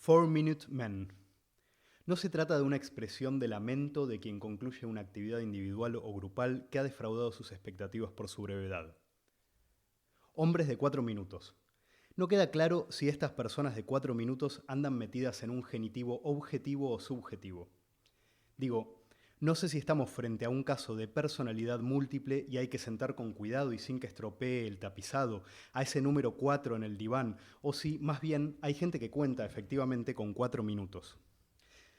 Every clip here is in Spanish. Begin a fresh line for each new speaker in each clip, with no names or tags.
4-Minute Man. No se trata de una expresión de lamento de quien concluye una actividad individual o grupal que ha defraudado sus expectativas por su brevedad. Hombres de 4 minutos. No queda claro si estas personas de 4 minutos andan metidas en un genitivo objetivo o subjetivo. Digo, no sé si estamos frente a un caso de personalidad múltiple y hay que sentar con cuidado y sin que estropee el tapizado a ese número 4 en el diván, o si más bien hay gente que cuenta efectivamente con 4 minutos.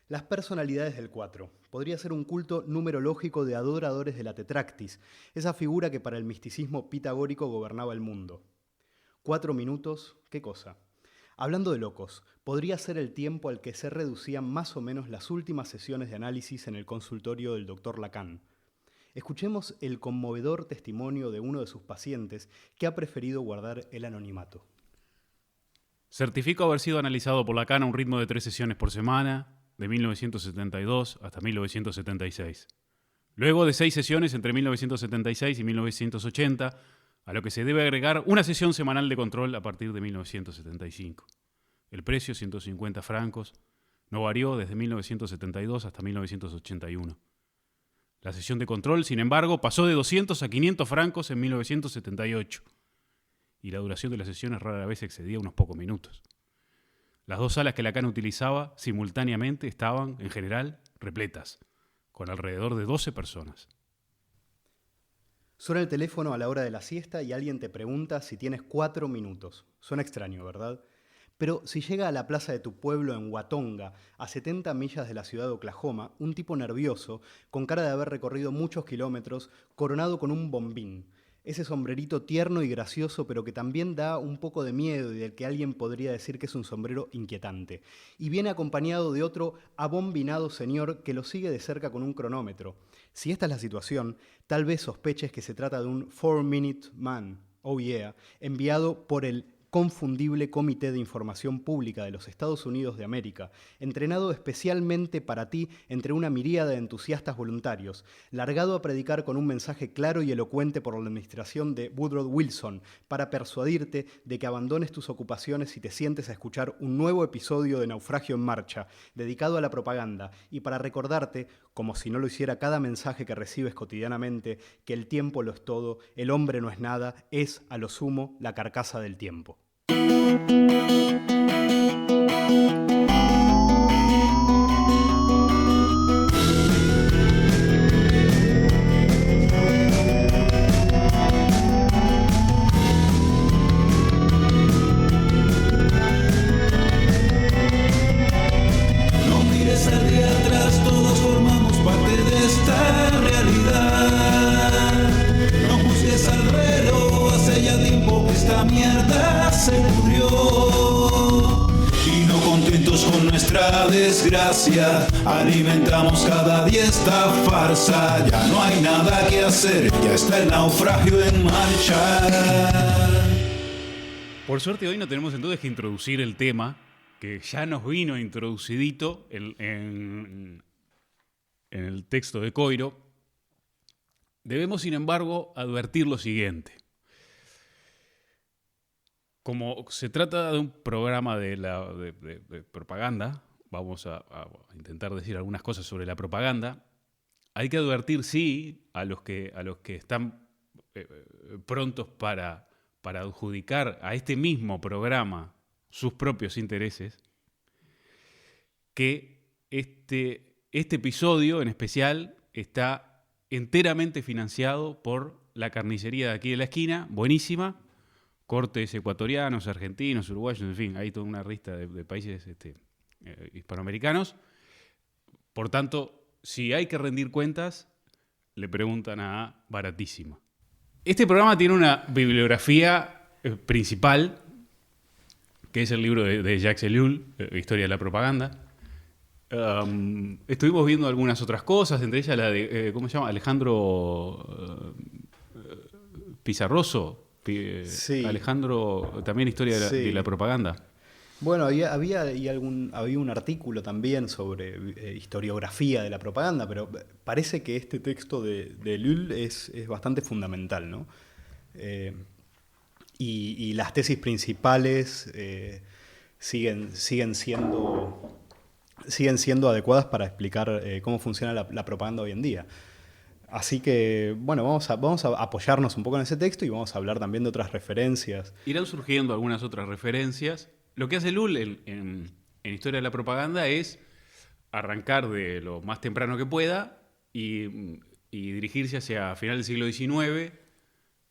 Las personalidades del 4. Podría ser un culto numerológico de adoradores de la Tetractis, esa figura que para el misticismo pitagórico gobernaba el mundo. 4 minutos, ¿qué cosa? Hablando de locos, podría ser el tiempo al que se reducían más o menos las últimas sesiones de análisis en el consultorio del Dr. Lacan. Escuchemos el conmovedor testimonio de uno de sus pacientes que ha preferido guardar el anonimato.
Certifico haber sido analizado por Lacan a un ritmo de 3 sesiones por semana, de 1972 hasta 1976. Luego de 6 sesiones entre 1976 y 1980, a lo que se debe agregar una sesión semanal de control a partir de 1975. El precio, 150 francos, no varió desde 1972 hasta 1981. La sesión de control, sin embargo, pasó de 200 a 500 francos en 1978. Y la duración de las sesiones rara vez excedía unos pocos minutos. Las 2 salas que Lacan utilizaba simultáneamente estaban, en general, repletas, con alrededor de 12 personas.
Suena el teléfono a la hora de la siesta y alguien te pregunta si tienes 4 minutos. Suena extraño, ¿verdad? Pero si llega a la plaza de tu pueblo en Watonga, a 70 millas de la ciudad de Oklahoma, un tipo nervioso, con cara de haber recorrido muchos kilómetros, coronado con un bombín. Ese sombrerito tierno y gracioso, pero que también da un poco de miedo y del que alguien podría decir que es un sombrero inquietante. Y viene acompañado de otro abombinado señor que lo sigue de cerca con un cronómetro. Si esta es la situación, tal vez sospeches que se trata de un 4-Minute Man, oh yeah, enviado por el confundible Comité de Información Pública de los Estados Unidos de América, entrenado especialmente para ti entre una miríada de entusiastas voluntarios, largado a predicar con un mensaje claro y elocuente por la administración de Woodrow Wilson, para persuadirte de que abandones tus ocupaciones y te sientes a escuchar un nuevo episodio de Naufragio en Marcha, dedicado a la propaganda, y para recordarte, como si no lo hiciera cada mensaje que recibes cotidianamente, que el tiempo lo es todo, el hombre no es nada, es, a lo sumo, la carcasa del tiempo.
Desgracia, alimentamos cada día esta farsa. Ya no hay nada que hacer, ya está el naufragio en marcha.
Por suerte hoy no tenemos entonces que introducir el tema, que ya nos vino introducidito en el texto de Coiro. Debemos, sin embargo, advertir lo siguiente. Como se trata de un programa de propaganda, vamos a intentar decir algunas cosas sobre la propaganda. Hay que advertir, sí, a los que están prontos para adjudicar a este mismo programa sus propios intereses, que este episodio en especial está enteramente financiado por la carnicería de aquí de la esquina, buenísima, cortes ecuatorianos, argentinos, uruguayos, en fin, hay toda una lista de países hispanoamericanos. Por tanto, si hay que rendir cuentas, le preguntan a Baratísima. Este programa tiene una bibliografía principal, que es el libro de Jacques Ellul, Historia de la Propaganda. Estuvimos viendo algunas otras cosas, entre ellas la de, ¿cómo se llama? Alejandro Pizarroso. Sí. Alejandro, también Historia de la Propaganda.
Bueno, había un artículo también sobre historiografía de la propaganda, pero parece que este texto de Ellul es bastante fundamental, ¿no? Y las tesis principales siguen siendo adecuadas para explicar cómo funciona la propaganda hoy en día. Así que, bueno, vamos a apoyarnos un poco en ese texto y vamos a hablar también de otras referencias.
Irán surgiendo algunas otras referencias. Lo que hace Lull en Historia de la Propaganda es arrancar de lo más temprano que pueda y dirigirse hacia final del siglo XIX,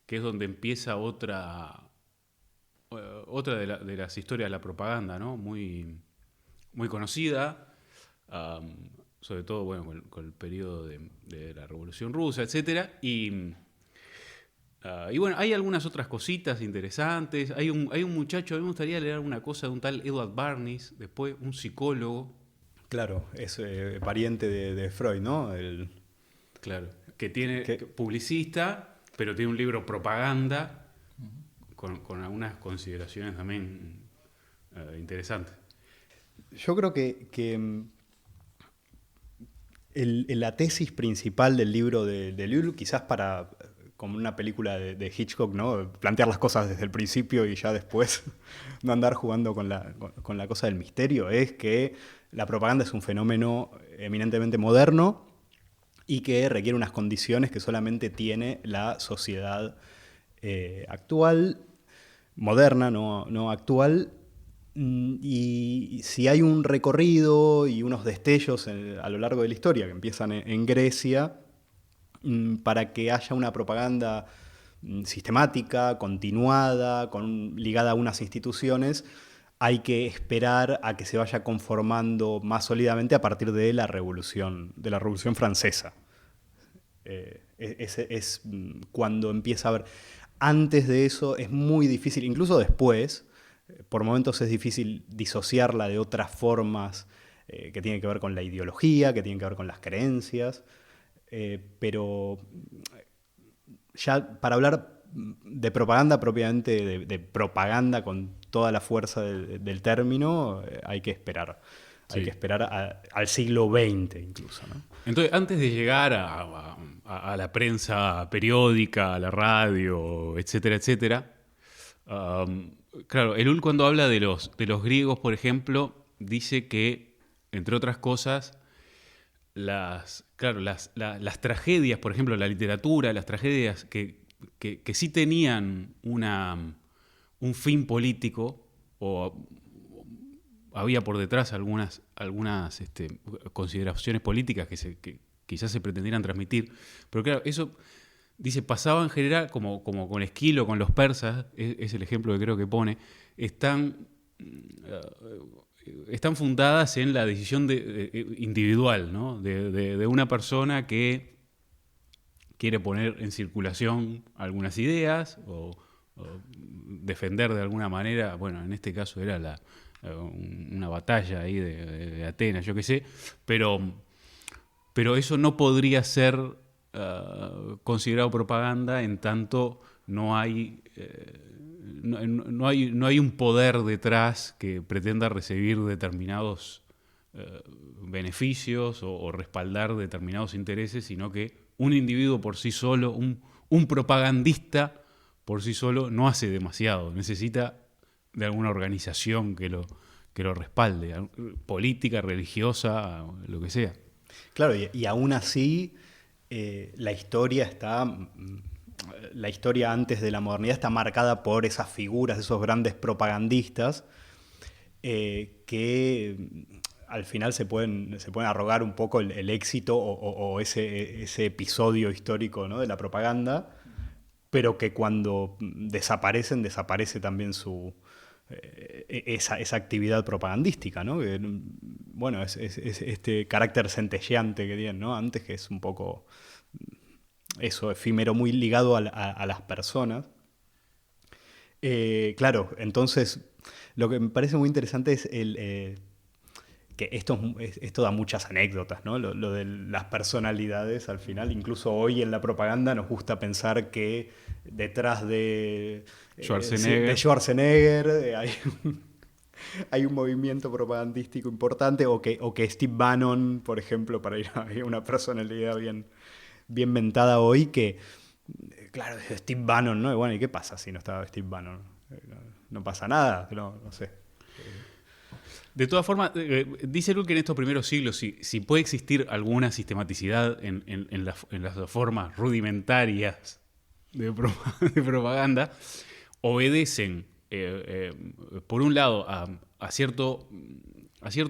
que es donde empieza otra de las historias de la propaganda, ¿no? Muy, muy conocida, sobre todo bueno, con el periodo de la Revolución Rusa, etc. Y bueno, hay algunas otras cositas interesantes. Hay un muchacho, a mí me gustaría leer alguna cosa de un tal Edward Bernays, después un psicólogo.
Claro, es pariente de Freud, ¿no?
Claro, que tiene publicista, pero tiene un libro propaganda con algunas consideraciones también interesantes.
Yo creo que la tesis principal del libro de Lull, quizás para, como una película de Hitchcock, ¿no? Plantear las cosas desde el principio y ya después no andar jugando con la cosa del misterio, es que la propaganda es un fenómeno eminentemente moderno y que requiere unas condiciones que solamente tiene la sociedad actual, moderna, no actual. Y si hay un recorrido y unos destellos a lo largo de la historia que empiezan en Grecia, para que haya una propaganda sistemática, continuada, ligada a unas instituciones, hay que esperar a que se vaya conformando más sólidamente a partir de la Revolución Francesa. Es cuando empieza a haber. Antes de eso es muy difícil, incluso después, por momentos es difícil disociarla de otras formas que tienen que ver con la ideología, que tienen que ver con las creencias, pero ya para hablar de propaganda propiamente, de propaganda con toda la fuerza del término, hay que esperar. Sí. Hay que esperar al siglo XX incluso, ¿no?
Entonces, antes de llegar a la prensa periódica, a la radio, etcétera, etcétera, claro, Ellul cuando habla de los griegos, por ejemplo, dice que, entre otras cosas, las tragedias, por ejemplo, la literatura, las tragedias que sí tenían un fin político, o había por detrás algunas consideraciones políticas que quizás se pretendieran transmitir, pero claro, eso, dice, pasaba en general, como con Esquilo, con los persas, es el ejemplo que creo que pone, están fundadas en la decisión individual, ¿no? de una persona que quiere poner en circulación algunas ideas o defender de alguna manera, bueno, en este caso era una batalla ahí de Atenas, yo qué sé, pero eso no podría ser considerado propaganda en tanto no hay un poder detrás que pretenda recibir determinados beneficios o respaldar determinados intereses, sino que un individuo por sí solo, un propagandista por sí solo no hace demasiado, necesita de alguna organización que lo respalde, política, religiosa, lo que sea.
Claro, y aún así la historia antes de la modernidad está marcada por esas figuras, esos grandes propagandistas que al final se pueden arrogar un poco el éxito o ese episodio histórico, ¿no? de la propaganda, pero que cuando desaparece también esa actividad propagandística, ¿no? Que, bueno, es este carácter centelleante que tienen, ¿no? Antes, que es un poco eso, efímero, muy ligado a las personas. Claro, entonces lo que me parece muy interesante es que esto da muchas anécdotas, ¿no? Lo de las personalidades al final. Incluso hoy en la propaganda nos gusta pensar que detrás de Schwarzenegger hay un movimiento propagandístico importante, o que Steve Bannon, por ejemplo, para ir a una personalidad bien mentada hoy, que, claro, Steve Bannon, ¿no? Y bueno, ¿y qué pasa si no estaba Steve Bannon? No pasa nada, no sé.
De todas formas, dice Lull que en estos primeros siglos, si puede existir alguna sistematicidad en las formas rudimentarias de propaganda, obedecen, por un lado, a cierto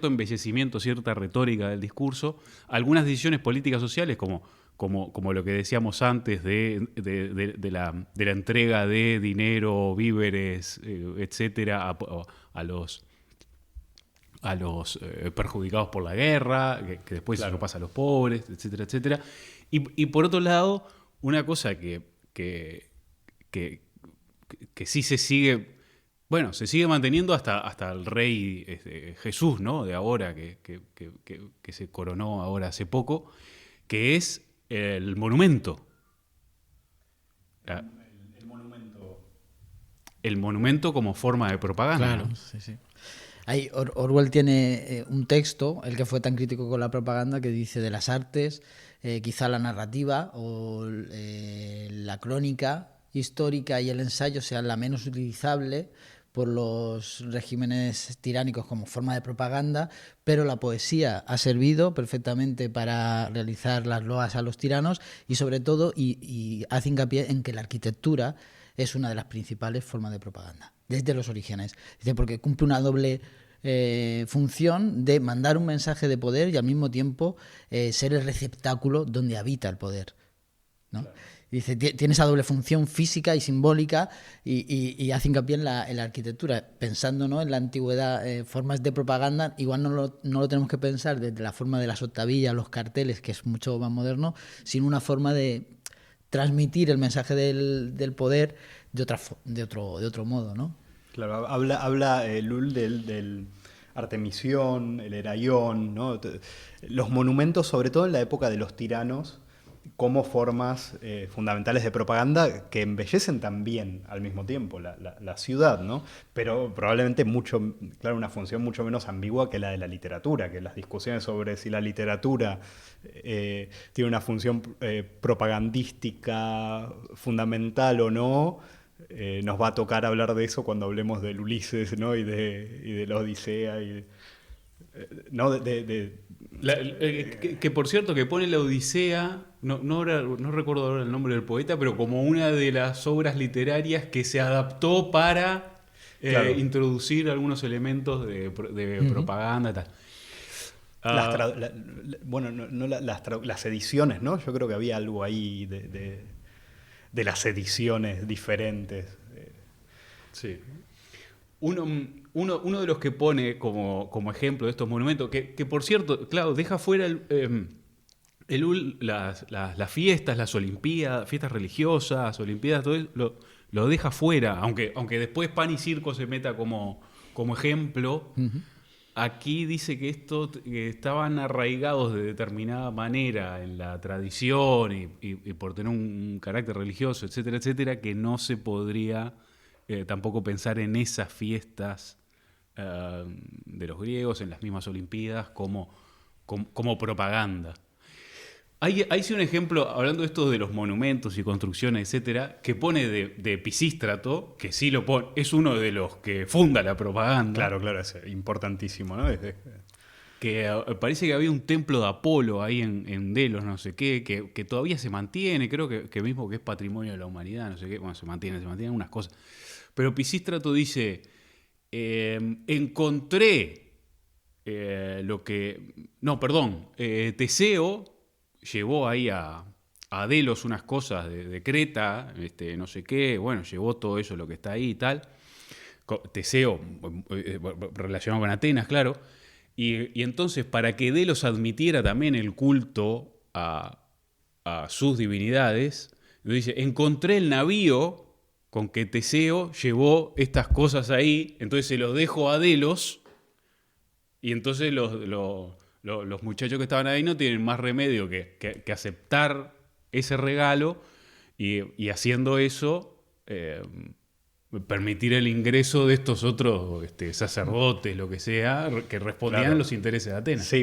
embellecimiento, cierta retórica del discurso, algunas decisiones políticas sociales, como lo que decíamos antes de la entrega de dinero, víveres, etcétera, a los perjudicados por la guerra, que después eso pasa a los pobres, etcétera, etcétera. Y por otro lado, una cosa que sí se sigue, bueno, se sigue manteniendo hasta el rey Jesús, ¿no? De ahora, que se coronó ahora hace poco, que es el monumento. El monumento como forma de propaganda.
Claro,
¿no?
sí. Ahí Orwell tiene un texto, el que fue tan crítico con la propaganda, que dice de las artes, quizá la narrativa o la crónica histórica y el ensayo sean la menos utilizable por los regímenes tiránicos como forma de propaganda, pero la poesía ha servido perfectamente para realizar las loas a los tiranos y sobre todo y hace hincapié en que la arquitectura es una de las principales formas de propaganda, desde los orígenes. Dice, porque cumple una doble función de mandar un mensaje de poder y al mismo tiempo ser el receptáculo donde habita el poder, ¿no? Claro. Dice, tiene esa doble función física y simbólica y hace hincapié en la arquitectura. Pensando, ¿no?, en la antigüedad, formas de propaganda, igual no lo tenemos que pensar desde la forma de las octavillas, los carteles, que es mucho más moderno, sino una forma de transmitir el mensaje del poder de otro modo, ¿no?
Claro, habla Lull del Artemisión, el Heraión, ¿no? Los monumentos, sobre todo en la época de los tiranos, como formas fundamentales de propaganda que embellecen también al mismo tiempo la ciudad, ¿no? Pero probablemente una función mucho menos ambigua que la de la literatura, que las discusiones sobre si la literatura tiene una función propagandística fundamental o no, nos va a tocar hablar de eso cuando hablemos del Ulises, ¿no? y de la Odisea ¿no?
Que por cierto, que pone la Odisea, no recuerdo ahora el nombre del poeta, pero como una de las obras literarias que se adaptó para introducir algunos elementos de propaganda y tal.
Las ediciones, ¿no? Yo creo que había algo ahí de las ediciones diferentes.
Sí. Uno de los que pone como ejemplo de estos monumentos, que por cierto, claro, deja fuera las fiestas, las olimpiadas, fiestas religiosas, olimpiadas, todo eso, lo deja fuera, aunque después Pan y Circo se meta como ejemplo. Uh-huh. Aquí dice que estaban arraigados de determinada manera en la tradición y por tener un carácter religioso, etcétera, etcétera, que no se podría tampoco pensar en esas fiestas de los griegos, en las mismas Olimpiadas, como propaganda. Hay sí un ejemplo, hablando de esto de los monumentos y construcciones, etcétera, que pone de Pisístrato, que sí lo pone, es uno de los que funda la propaganda.
Claro, es importantísimo, ¿no?
Que parece que había un templo de Apolo ahí en Delos, no sé qué, que todavía se mantiene, creo que mismo que es patrimonio de la humanidad, no sé qué, bueno, se mantienen unas cosas. Pero Pisístrato dice, Teseo llevó ahí a Delos unas cosas de Creta, no sé qué, bueno, llevó todo eso, lo que está ahí y tal. Teseo, relacionado con Atenas, claro. Y entonces, para que Delos admitiera también el culto a sus divinidades, dice, encontré el navío con que Teseo llevó estas cosas ahí, entonces se los dejo a Delos, y entonces los muchachos que estaban ahí no tienen más remedio que aceptar ese regalo y haciendo eso permitir el ingreso de estos otros sacerdotes, lo que sea, que respondían a los intereses de Atenas.
Sí,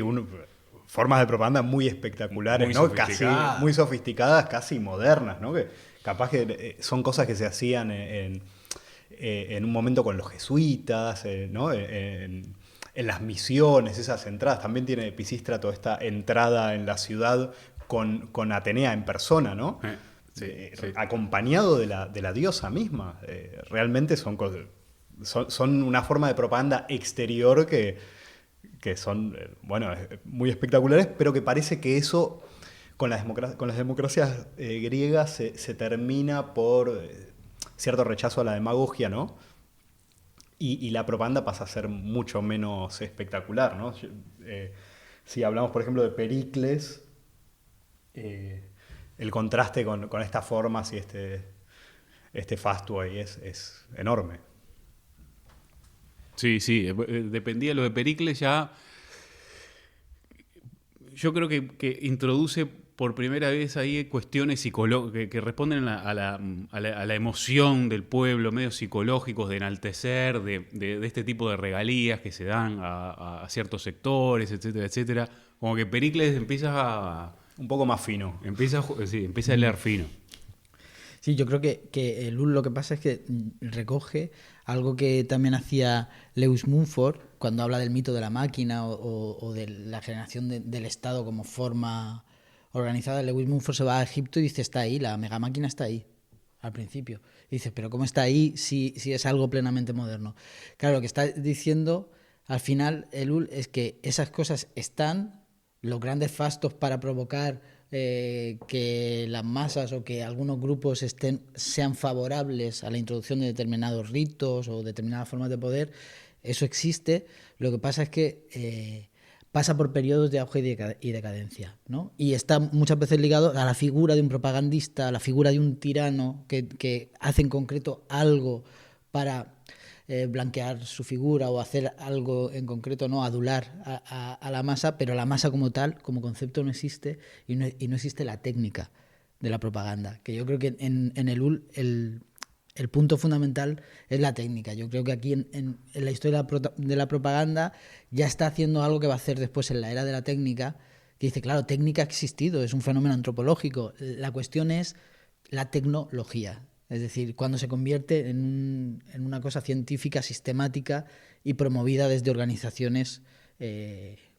formas de propaganda muy espectaculares, muy, ¿no? Sofisticadas. Casi muy sofisticadas, casi modernas, ¿no? Que capaz que son cosas que se hacían en un momento con los jesuitas, ¿no? En en las misiones, esas entradas. También tiene Pisístrato esta entrada en la ciudad con Atenea en persona, ¿no?
Sí.
Acompañado de la diosa misma. Realmente son una forma de propaganda exterior que son, bueno, muy espectaculares, pero que parece que eso con las democracias griegas se termina por cierto rechazo a la demagogia, ¿no? Y la propaganda pasa a ser mucho menos espectacular, ¿no? Si hablamos, por ejemplo, de Pericles, el contraste con estas formas y este fastuo ahí es enorme.
Sí, dependía de lo de Pericles ya. Yo creo que introduce por primera vez ahí cuestiones psicológicas que responden a la emoción del pueblo, medios psicológicos de enaltecer, de este tipo de regalías que se dan a ciertos sectores, etcétera, etcétera. Como que Pericles empieza
un poco más fino.
Empieza a leer fino.
Sí, yo creo que el lo que pasa es que recoge algo que también hacía Lewis Mumford cuando habla del mito de la máquina o de la generación del Estado como forma organizada. Lewis Mumford se va a Egipto y dice, está ahí, la megamáquina está ahí, al principio. Y dice, pero ¿cómo está ahí si es algo plenamente moderno? Claro, lo que está diciendo al final Ellul es que esas cosas están, los grandes fastos para provocar que las masas o que algunos grupos sean favorables a la introducción de determinados ritos o determinadas formas de poder, eso existe. Lo que pasa es que pasa por periodos de auge y decadencia, ¿no? Y está muchas veces ligado a la figura de un propagandista, a la figura de un tirano que hace en concreto algo para blanquear su figura o hacer algo en concreto, no adular a la masa, pero la masa como tal, como concepto, no existe y no existe la técnica de la propaganda, que yo creo que en el punto fundamental es la técnica. Yo creo que aquí en la historia de la propaganda ya está haciendo algo que va a hacer después en la era de la técnica, que dice, claro, técnica ha existido, es un fenómeno antropológico, la cuestión es la tecnología. Es decir, cuando se convierte en una cosa científica, sistemática y promovida desde organizaciones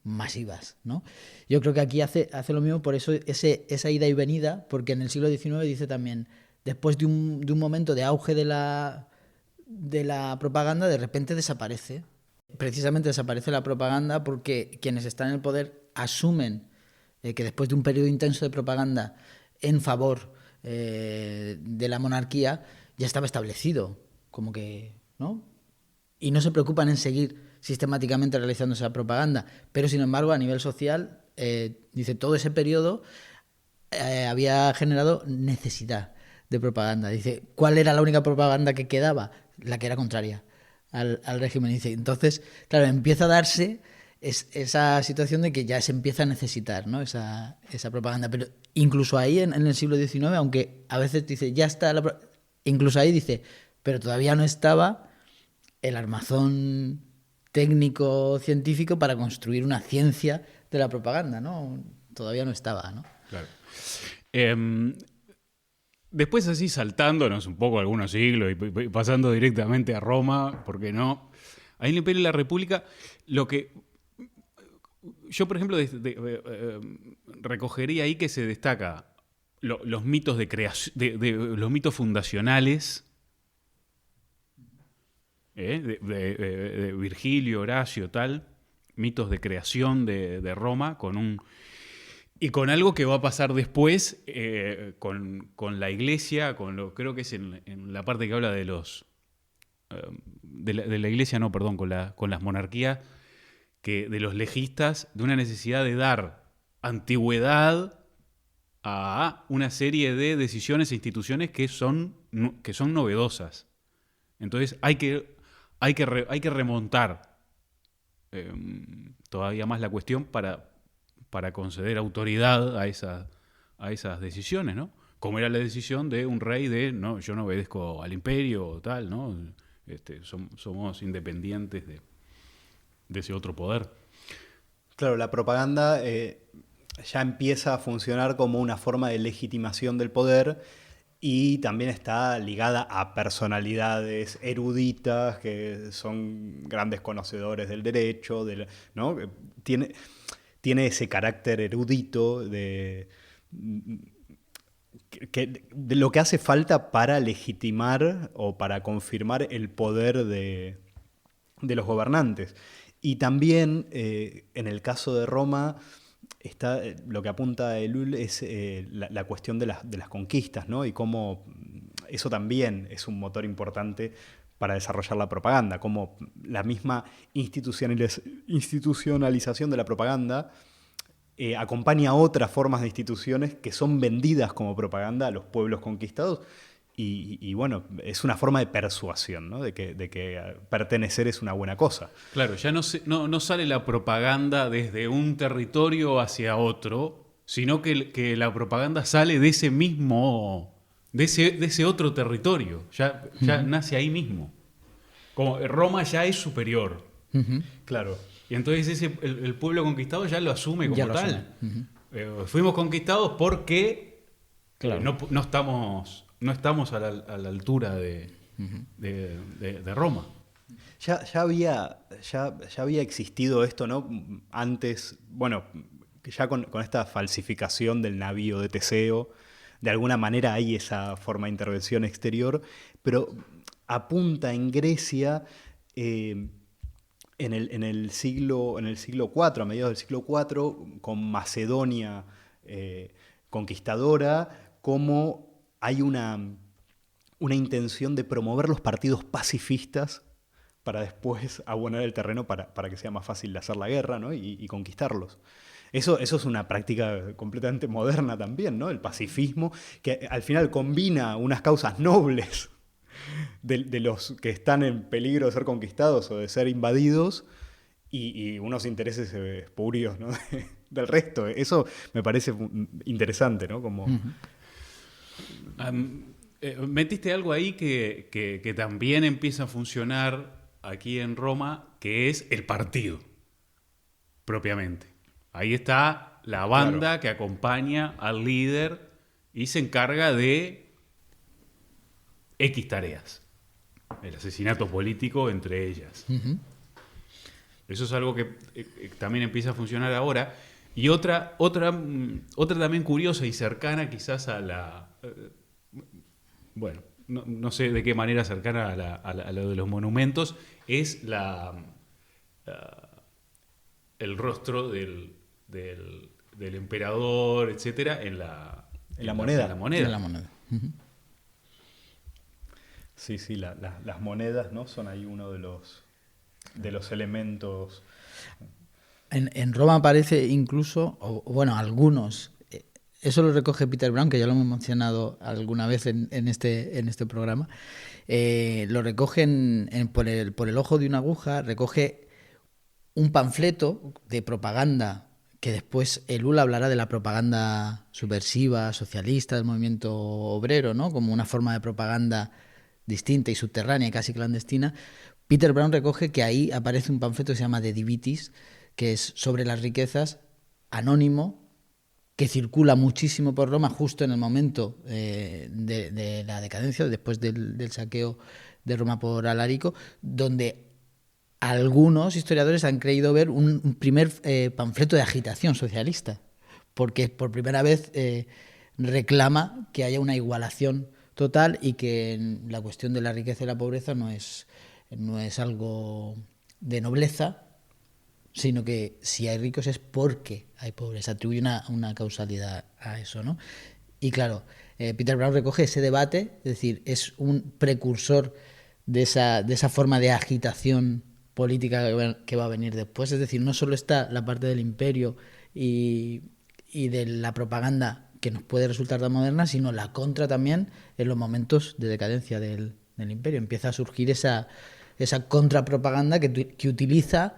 masivas, ¿no? Yo creo que aquí hace lo mismo, por eso esa ida y venida, porque en el siglo XIX dice también, después de un momento de auge de la propaganda, de repente desaparece. Precisamente desaparece la propaganda porque quienes están en el poder asumen que después de un periodo intenso de propaganda en favor de la monarquía ya estaba establecido, como que, ¿no? Y no se preocupan en seguir sistemáticamente realizando esa propaganda, pero sin embargo a nivel social dice, todo ese periodo había generado necesidad de propaganda. Dice, ¿cuál era la única propaganda que quedaba? La que era contraria al régimen. Dice, entonces, claro, empieza a darse esa situación de que ya se empieza a necesitar, ¿no? esa propaganda. Pero incluso ahí, en el siglo XIX, aunque a veces dice, ya está, incluso ahí dice, pero todavía no estaba el armazón técnico-científico para construir una ciencia de la propaganda, ¿no? Todavía no estaba, ¿no?
Claro. Después así saltándonos un poco algunos siglos y pasando directamente a Roma, ¿por qué no? Ahí en el Imperio y la República, lo que yo, por ejemplo, recogería ahí que se destaca los mitos de creación, los mitos fundacionales de Virgilio, Horacio, tal, mitos de creación de Roma y con algo que va a pasar después con la Iglesia, creo que es en la parte que habla de la Iglesia, no, perdón, con las monarquías, de los legistas, de una necesidad de dar antigüedad a una serie de decisiones e instituciones que son novedosas. Entonces hay que remontar todavía más la cuestión para conceder autoridad a esas decisiones, ¿no? Como era la decisión de un rey no, yo no obedezco al imperio o tal, ¿no? Somos independientes de ese otro poder.
Claro, la propaganda ya empieza a funcionar como una forma de legitimación del poder y también está ligada a personalidades eruditas que son grandes conocedores del derecho, ¿no? Tiene ese carácter erudito de lo que hace falta para legitimar o para confirmar el poder de los gobernantes. Y también, en el caso de Roma, lo que apunta Ellul es la cuestión de las conquistas, ¿no? Y cómo eso también es un motor importante para desarrollar la propaganda, como la misma institucionalización de la propaganda acompaña a otras formas de instituciones que son vendidas como propaganda a los pueblos conquistados. Y bueno, es una forma de persuasión, ¿no? De que pertenecer es una buena cosa.
Claro, ya no sale la propaganda desde un territorio hacia otro, sino que la propaganda sale de ese mismo, de ese otro territorio. Ya nace ahí mismo. Como Roma ya es superior.
Claro.
Y entonces el pueblo conquistado ya lo asume como tal. Fuimos conquistados porque no estamos a la altura de Roma.
Ya había existido esto, ¿no? Antes, bueno, ya con esta falsificación del navío de Teseo, de alguna manera hay esa forma de intervención exterior, pero apunta en Grecia en el siglo IV, a mediados del siglo IV, con Macedonia conquistadora, como hay una intención de promover los partidos pacifistas para después abonar el terreno para que sea más fácil de hacer la guerra, ¿no? y conquistarlos. Eso es una práctica completamente moderna también, ¿no? El pacifismo, que al final combina unas causas nobles de los que están en peligro de ser conquistados o de ser invadidos y unos intereses espurios, ¿no? del resto. Eso me parece interesante, ¿no? Como...
metiste algo ahí que también empieza a funcionar aquí en Roma, que es el partido, propiamente. Ahí está la banda que acompaña al líder y se encarga de X tareas. El asesinato político entre ellas. Eso es algo que también empieza a funcionar ahora. Y otra también curiosa y cercana quizás a la... bueno, no sé de qué manera cercana a lo de los monumentos, es el rostro del emperador, etcétera, en la
moneda.
En la moneda.
En la moneda.
Sí, las monedas, ¿no? Son ahí uno de los elementos.
En Roma aparece incluso, o bueno, algunos. Eso lo recoge Peter Brown, que ya lo hemos mencionado alguna vez en este programa. Lo recoge por el ojo de una aguja, recoge un panfleto de propaganda, que después Ellul hablará de la propaganda subversiva, socialista, del movimiento obrero, ¿no? Como una forma de propaganda distinta y subterránea y casi clandestina. Peter Brown recoge que ahí aparece un panfleto que se llama De Divitis, que es sobre las riquezas, anónimo, que circula muchísimo por Roma justo en el momento de la decadencia, después del saqueo de Roma por Alarico, donde algunos historiadores han creído ver un primer panfleto de agitación socialista, porque por primera vez reclama que haya una igualación total y que la cuestión de la riqueza y la pobreza no es algo de nobleza, sino que si hay ricos es porque hay pobres. Atribuye una causalidad a eso, ¿no? Y claro, Peter Brown recoge ese debate, es decir, es un precursor de esa forma de agitación política que va a venir después. Es decir, no solo está la parte del imperio y de la propaganda que nos puede resultar tan moderna, sino la contra también en los momentos de decadencia del imperio. Empieza a surgir esa contrapropaganda que utiliza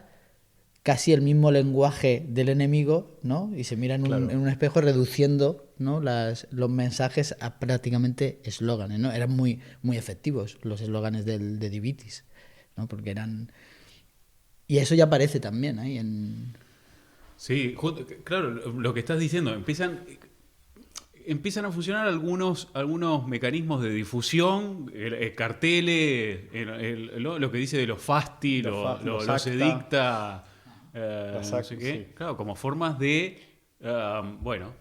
casi el mismo lenguaje del enemigo, ¿no? Y se mira en un espejo reduciendo, ¿no? los mensajes a prácticamente eslóganes, ¿no? Eran muy, muy efectivos los eslóganes de Divitis, ¿no? Porque eran... Y eso ya aparece también ahí en...
Sí, claro, lo que estás diciendo, empiezan... empiezan a funcionar algunos mecanismos de difusión, carteles, lo que dice de los FASTI, los edicta, no sé qué. Sí. Claro, como formas de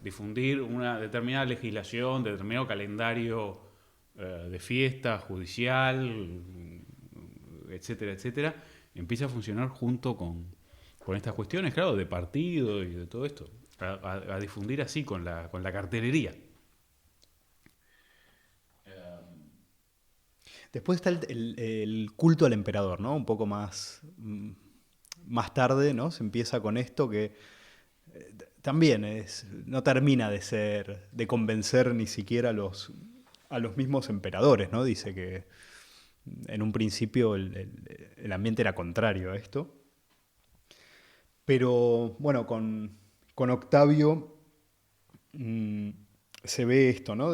difundir una determinada legislación, determinado calendario de fiesta, judicial, etcétera, etcétera. Empieza a funcionar junto con estas cuestiones, claro, de partido y de todo esto. A difundir así con la cartelería.
Después está el culto al emperador, ¿no? Un poco más tarde, ¿no? Se empieza con esto que también no termina de convencer ni siquiera a los mismos emperadores, ¿no? Dice que en un principio el ambiente era contrario a esto. Pero bueno, con Octavio se ve esto, ¿no?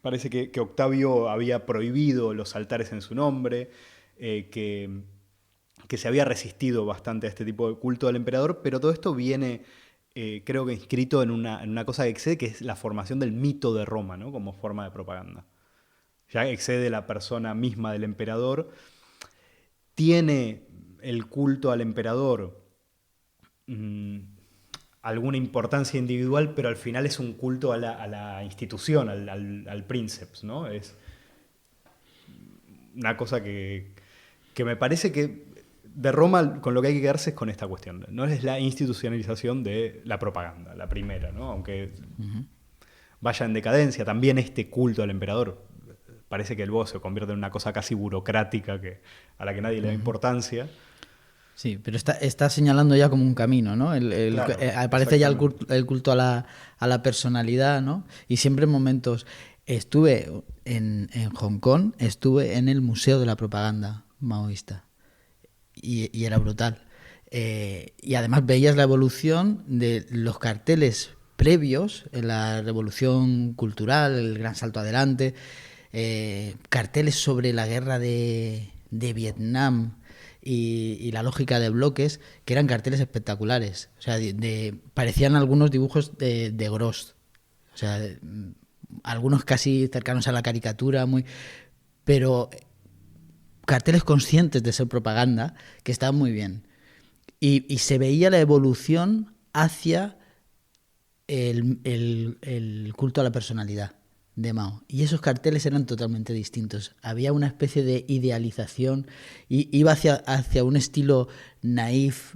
Parece que Octavio había prohibido los altares en su nombre, que se había resistido bastante a este tipo de culto al emperador, pero todo esto viene, creo que inscrito en una cosa que excede, que es la formación del mito de Roma, ¿no? Como forma de propaganda. Ya excede la persona misma del emperador. Tiene el culto al emperador alguna importancia individual, pero al final es un culto a la institución, al princeps, ¿no? Es una cosa que me parece que de Roma con lo que hay que quedarse es con esta cuestión. No es la institucionalización de la propaganda, la primera, ¿no? Aunque vaya en decadencia, también este culto al emperador parece que luego se convierte en una cosa casi burocrática a la que nadie le da importancia.
Sí, pero está señalando ya como un camino, ¿no?
Claro,
aparece ya el culto a la personalidad, ¿no? Y siempre en momentos... Estuve en Hong Kong, estuve en el Museo de la Propaganda maoísta y era brutal. Y además veías la evolución de los carteles previos en la revolución cultural, el gran salto adelante, carteles sobre la guerra de Vietnam, y la lógica de bloques, que eran carteles espectaculares. O sea, parecían algunos dibujos de Gros. O sea, algunos casi cercanos a la caricatura, pero carteles conscientes de ser propaganda, que estaban muy bien. Y se veía la evolución hacia el culto a la personalidad de Mao. Y esos carteles eran totalmente distintos. Había una especie de idealización y iba hacia un estilo naif,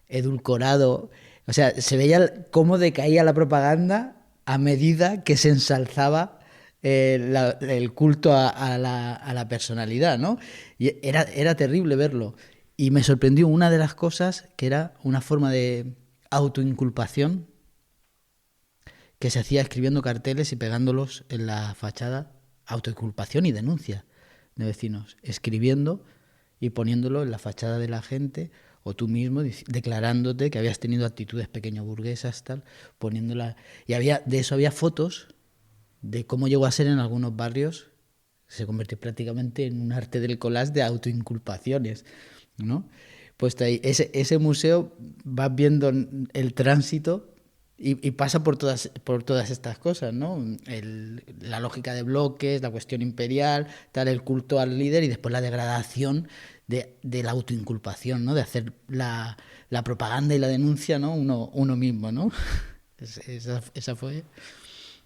edulcorado. O sea, se veía cómo decaía la propaganda a medida que se ensalzaba el culto a la personalidad, ¿no? Y era terrible verlo. Y me sorprendió una de las cosas que era una forma de autoinculpación que se hacía escribiendo carteles y pegándolos en la fachada, autoinculpación y denuncia de vecinos, escribiendo y poniéndolo en la fachada de la gente, o tú mismo declarándote que habías tenido actitudes pequeño burguesas, tal, poniéndola. Y de eso había fotos de cómo llegó a ser en algunos barrios, se convirtió prácticamente en un arte del collage de autoinculpaciones, ¿no? Pues ahí, ese museo vas viendo el tránsito y pasa por todas estas cosas, ¿no? La lógica de bloques, la cuestión imperial, tal, el culto al líder y después la degradación de la autoinculpación, ¿no? De hacer la propaganda y la denuncia, ¿no? Uno mismo, ¿no? Esa fue...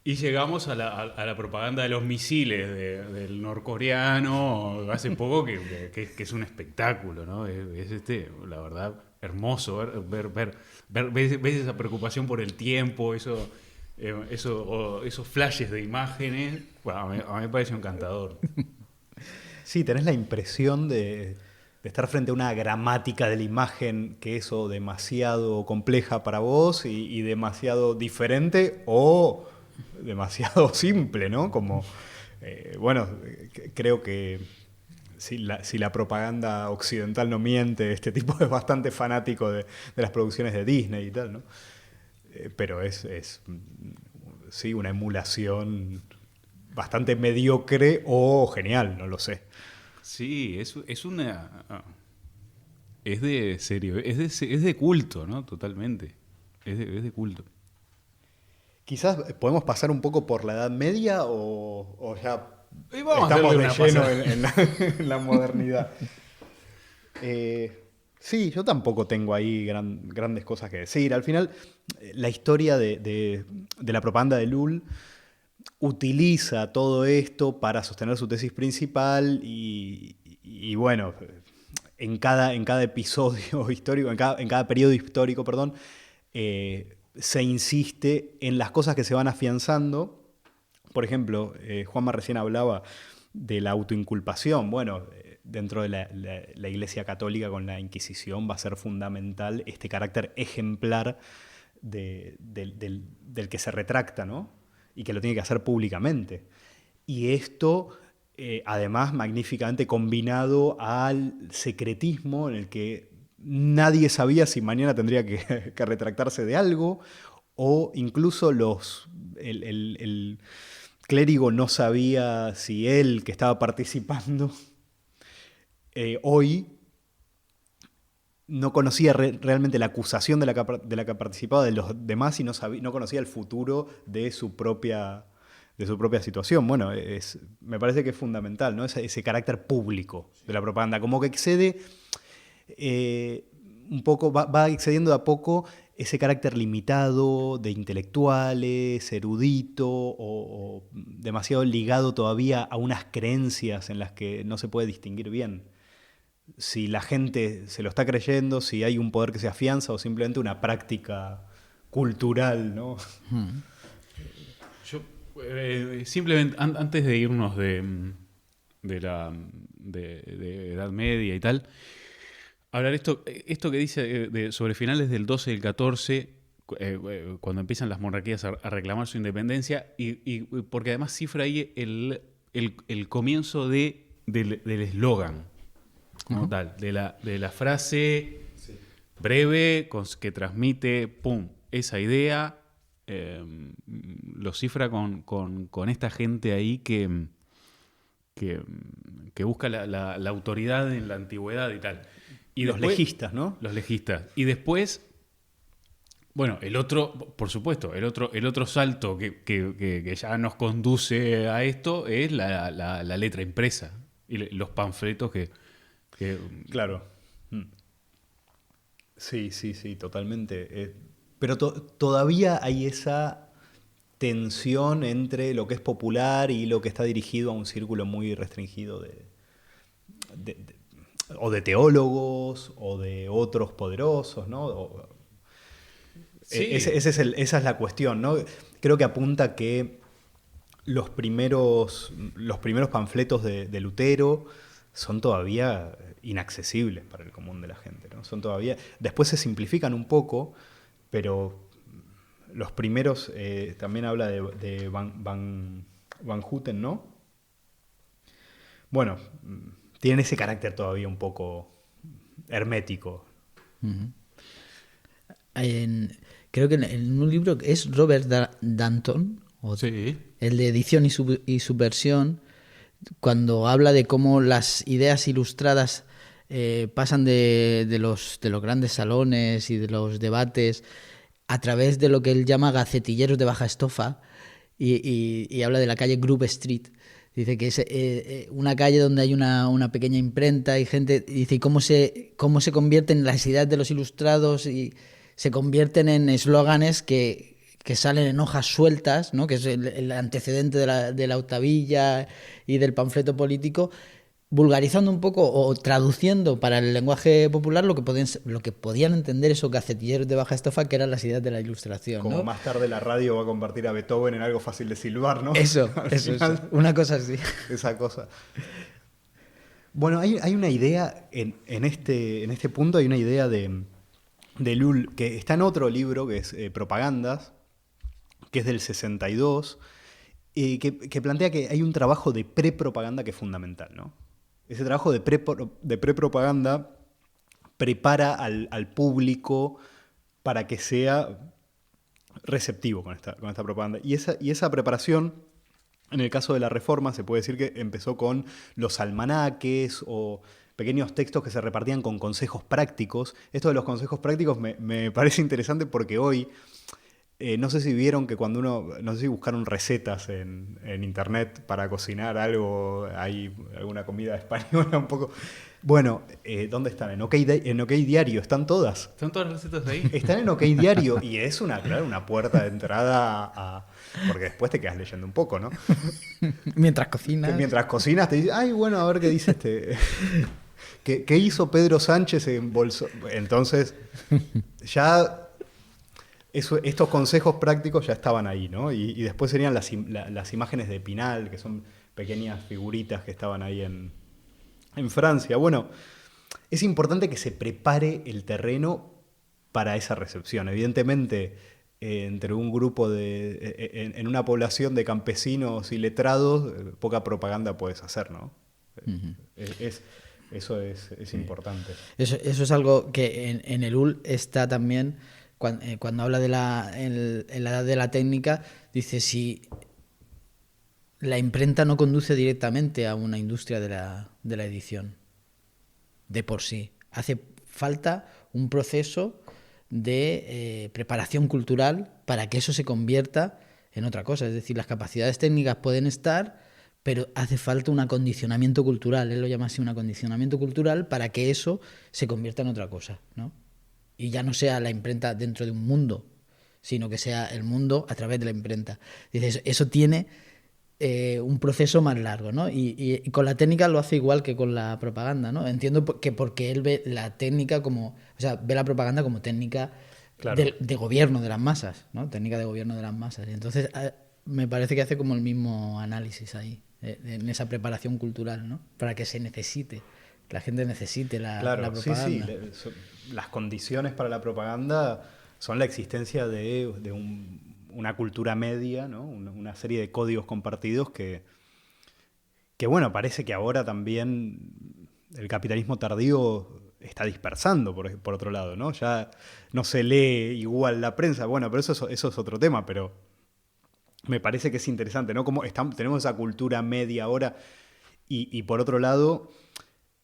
Y llegamos a la propaganda de los misiles del norcoreano hace poco, que es un espectáculo, ¿no? Es la verdad, hermoso ver esa preocupación por el tiempo, esos flashes de imágenes. Bueno, a mí me parece encantador.
Sí, tenés la impresión de estar frente a una gramática de la imagen que es o demasiado compleja para vos y demasiado diferente o demasiado simple, ¿no? Como, creo que si la propaganda occidental no miente, este tipo es bastante fanático de las producciones de Disney y tal, ¿no? Pero es sí, una emulación bastante mediocre o genial, no lo sé.
Sí, es de serio, es de culto, ¿no? Totalmente. Es de culto.
Quizás podemos pasar un poco por la Edad Media o ya
Y vamos a
estamos
hacerle
de
una
lleno
pasada.
en la modernidad. Sí, yo tampoco tengo ahí grandes cosas que decir. Al final, la historia de la propaganda de Lul utiliza todo esto para sostener su tesis principal y bueno, en cada episodio histórico, en cada periodo histórico, perdón, se insiste en las cosas que se van afianzando. Por ejemplo, Juanma recién hablaba de la autoinculpación. Bueno, dentro de la Iglesia Católica con la Inquisición va a ser fundamental este carácter ejemplar del que se retracta, ¿no? Y que lo tiene que hacer públicamente. Y esto, además, magníficamente combinado al secretismo en el que nadie sabía si mañana tendría que retractarse de algo, o incluso el clérigo no sabía si él, que estaba participando, hoy no conocía realmente la acusación de la que participaba de los demás y no conocía el futuro de su propia situación. Bueno, me parece que es fundamental, ¿no? Ese carácter público de la propaganda, como que excede un poco, va excediendo de a poco ese carácter limitado de intelectuales, erudito o demasiado ligado todavía a unas creencias en las que no se puede distinguir bien si la gente se lo está creyendo, si hay un poder que se afianza o simplemente una práctica cultural, ¿no?
Yo, simplemente, antes de irnos de Edad Media y tal, hablar esto que dice sobre finales del 12 y el 14, cuando empiezan las monarquías a reclamar su independencia, y porque además cifra ahí el comienzo del eslogan, como tal, de la frase breve que transmite, pum, esa idea, lo cifra con esta gente ahí que busca la autoridad en la antigüedad y tal. Y
Los
después,
legistas, ¿no?
Los legistas. Y después, bueno, el otro, por supuesto, el otro salto que ya nos conduce a esto es la letra impresa y los panfletos que
Claro. Sí, totalmente. Pero todavía hay esa tensión entre lo que es popular y lo que está dirigido a un círculo muy restringido o de teólogos o de otros poderosos, ¿no?
Sí.
Esa es la cuestión, ¿no? Creo que apunta que los primeros panfletos de Lutero son todavía inaccesibles para el común de la gente, ¿no? Son todavía, después se simplifican un poco, pero los primeros, también habla de Van Houten, ¿no? Bueno, tienen ese carácter todavía un poco hermético.
Creo que en un libro que es Robert Danton,
Sí.
el de edición y subversión, cuando habla de cómo las ideas ilustradas pasan de los grandes salones y de los debates a través de lo que él llama gacetilleros de baja estofa y habla de la calle Grub Street. Dice que es una calle donde hay una pequeña imprenta y gente, y dice, cómo se convierten las ideas de los ilustrados y se convierten en eslóganes que salen en hojas sueltas, ¿no? Que es el antecedente de la octavilla y del panfleto político, vulgarizando un poco o traduciendo para el lenguaje popular lo que podían entender esos gacetilleros de baja estofa, que eran las ideas de la ilustración,
Como
¿no?
más tarde la radio va a convertir a Beethoven en algo fácil de silbar, ¿no?
Eso, una cosa así.
Esa cosa. Bueno, hay una idea, en este punto hay una idea de Lul, que está en otro libro, que es Propagandas, que es del 62, que plantea que hay un trabajo de prepropaganda que es fundamental, ¿no? Ese trabajo de prepropaganda prepara al público para que sea receptivo con esta propaganda. Y esa preparación, en el caso de la Reforma, se puede decir que empezó con los almanaques o pequeños textos que se repartían con consejos prácticos. Esto de los consejos prácticos me parece interesante porque hoy no sé si vieron que cuando no sé si buscaron recetas en internet para cocinar algo, hay alguna comida española un poco. Bueno, ¿dónde están? En OK Diario, ¿están todas?
¿Están todas las recetas ahí?
Están en OK Diario y es claro, una puerta de entrada porque después te quedas leyendo un poco, ¿no?
Mientras cocinas.
Mientras cocinas te dices, ay, bueno, a ver qué dice este. ¿Qué hizo Pedro Sánchez en Entonces, ya estos consejos prácticos ya estaban ahí, ¿no? Y después serían las imágenes de Pinal, que son pequeñas figuritas que estaban ahí en Francia. Bueno, es importante que se prepare el terreno para esa recepción. Evidentemente, entre un grupo en una población de campesinos y letrados, poca propaganda puedes hacer, ¿no?
Ujú.
Eso es importante.
Eso es algo que en el UL está también, cuando habla en la edad de la técnica, dice si la imprenta no conduce directamente a una industria de la edición, de por sí. Hace falta un proceso de preparación cultural para que eso se convierta en otra cosa. Es decir, las capacidades técnicas pueden estar, pero hace falta un acondicionamiento cultural. Él lo llama así, un acondicionamiento cultural para que eso se convierta en otra cosa, ¿no? Y ya no sea la imprenta dentro de un mundo, sino que sea el mundo a través de la imprenta. Dice, eso tiene un proceso más largo, ¿no? Y con la técnica lo hace igual que con la propaganda, ¿no? Entiendo que porque él ve la técnica ve la propaganda como técnica
Claro.
de gobierno de las masas, ¿no? Técnica de gobierno de las masas. Y entonces me parece que hace como el mismo análisis ahí, en esa preparación cultural, ¿no? Para que la gente necesite la propaganda.
Sí. Las condiciones para la propaganda son la existencia de una cultura media, ¿no? Una serie de códigos compartidos que, bueno, parece que ahora también el capitalismo tardío está dispersando, por otro lado, ¿no? Ya no se lee igual la prensa, bueno, pero eso es otro tema, pero me parece que es interesante, ¿no? Como tenemos esa cultura media ahora y por otro lado,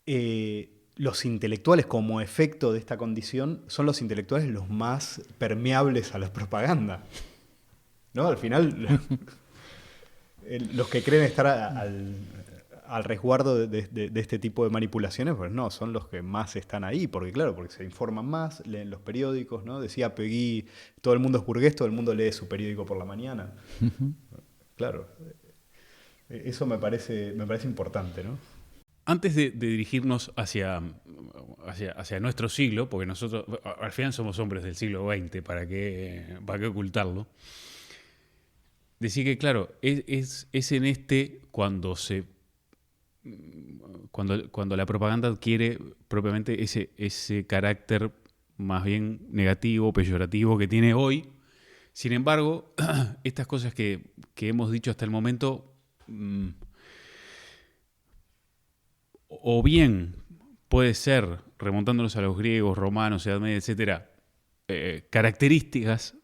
los intelectuales como efecto de esta condición son los intelectuales los más permeables a la propaganda, ¿no? Al final, los que creen estar al resguardo de este tipo de manipulaciones, pues no, son los que más están ahí, porque se informan más, leen los periódicos, ¿no? Decía Peggy, todo el mundo es burgués, todo el mundo lee su periódico por la mañana. Claro, eso me parece importante, ¿no?
Antes de dirigirnos hacia nuestro siglo, porque nosotros al final somos hombres del siglo XX, ¿para qué ocultarlo? Decir que, claro, es en cuando la propaganda adquiere propiamente ese carácter más bien negativo, peyorativo que tiene hoy. Sin embargo, estas cosas que hemos dicho hasta el momento, o bien puede ser, remontándonos a los griegos, romanos, Edad Media, etcétera,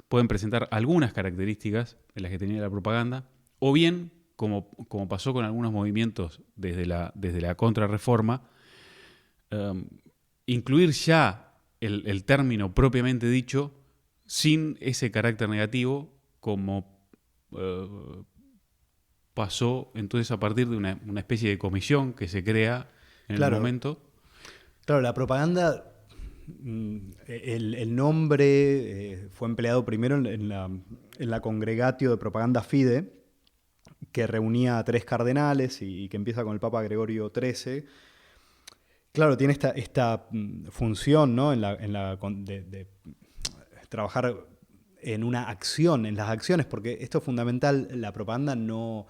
pueden presentar algunas características en las que tenía la propaganda, o bien, como pasó con algunos movimientos desde la Contrarreforma, incluir ya el término propiamente dicho sin ese carácter negativo, como pasó entonces a partir de una especie de comisión que se crea en el momento.
Claro, la propaganda, el nombre fue empleado primero en la Congregatio de Propaganda Fide, que reunía a 3 cardenales y que empieza con el Papa Gregorio XIII. Claro, tiene esta función, ¿no? de trabajar en una acción, en las acciones, porque esto es fundamental. La propaganda no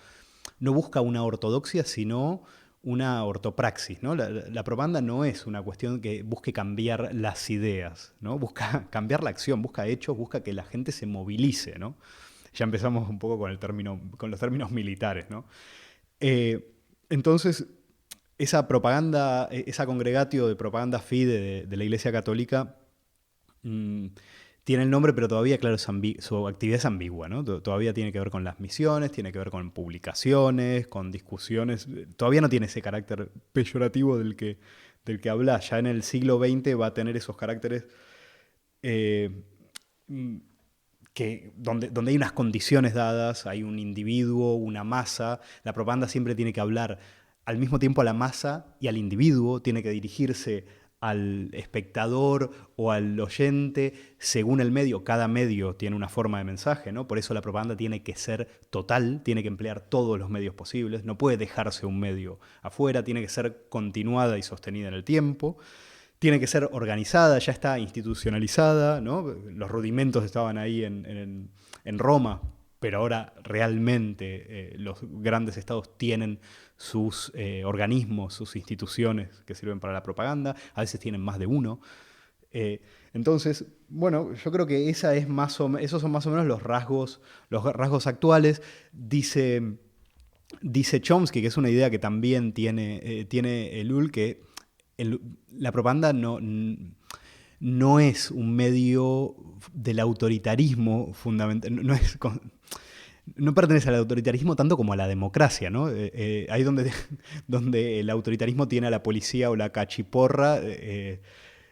busca una ortodoxia, sino una ortopraxis, ¿no? La propaganda no es una cuestión que busque cambiar las ideas, ¿no? Busca cambiar la acción, busca hechos, busca que la gente se movilice, ¿no? Ya empezamos un poco con los términos militares, ¿no? Entonces, esa propaganda, esa congregatio de propaganda fide de la Iglesia Católica tiene el nombre, pero todavía, claro, su actividad es ambigua, ¿no? Todavía tiene que ver con las misiones, tiene que ver con publicaciones, con discusiones. Todavía no tiene ese carácter peyorativo del que habla. Ya en el siglo XX va a tener esos caracteres donde hay unas condiciones dadas, hay un individuo, una masa. La propaganda siempre tiene que hablar al mismo tiempo a la masa y al individuo, tiene que dirigirse al espectador o al oyente según el medio. Cada medio tiene una forma de mensaje, ¿no? Por eso la propaganda tiene que ser total, tiene que emplear todos los medios posibles, no puede dejarse un medio afuera, tiene que ser continuada y sostenida en el tiempo. Tiene que ser organizada, ya está institucionalizada, ¿no? Los rudimentos estaban ahí en Roma, pero ahora realmente los grandes estados tienen sus organismos, sus instituciones que sirven para la propaganda, a veces tienen más de uno. Entonces, bueno, yo creo que esos son más o menos los rasgos actuales. Dice Chomsky, que es una idea que también tiene Ellul, que la propaganda no es un medio del autoritarismo fundamental, no pertenece al autoritarismo tanto como a la democracia, ¿no? Ahí donde el autoritarismo tiene a la policía o la cachiporra,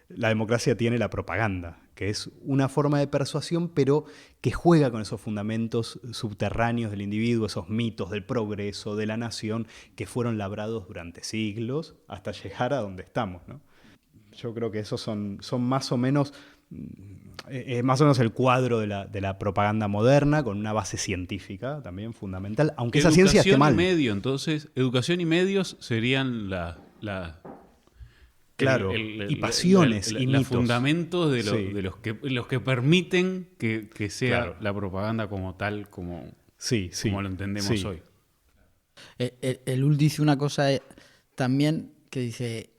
la democracia tiene la propaganda, que es una forma de persuasión, pero que juega con esos fundamentos subterráneos del individuo, esos mitos del progreso, de la nación, que fueron labrados durante siglos hasta llegar a donde estamos, ¿no? Yo creo que esos son más o menos el cuadro de la propaganda moderna, con una base científica también fundamental, aunque esa ciencia esté mal.
Entonces, educación y medios serían
Claro, y pasiones y
los
mitos.
Fundamentos de los que permiten que sea
Claro.
la propaganda como tal, como lo entendemos hoy.
Ellul dice una cosa también que dice,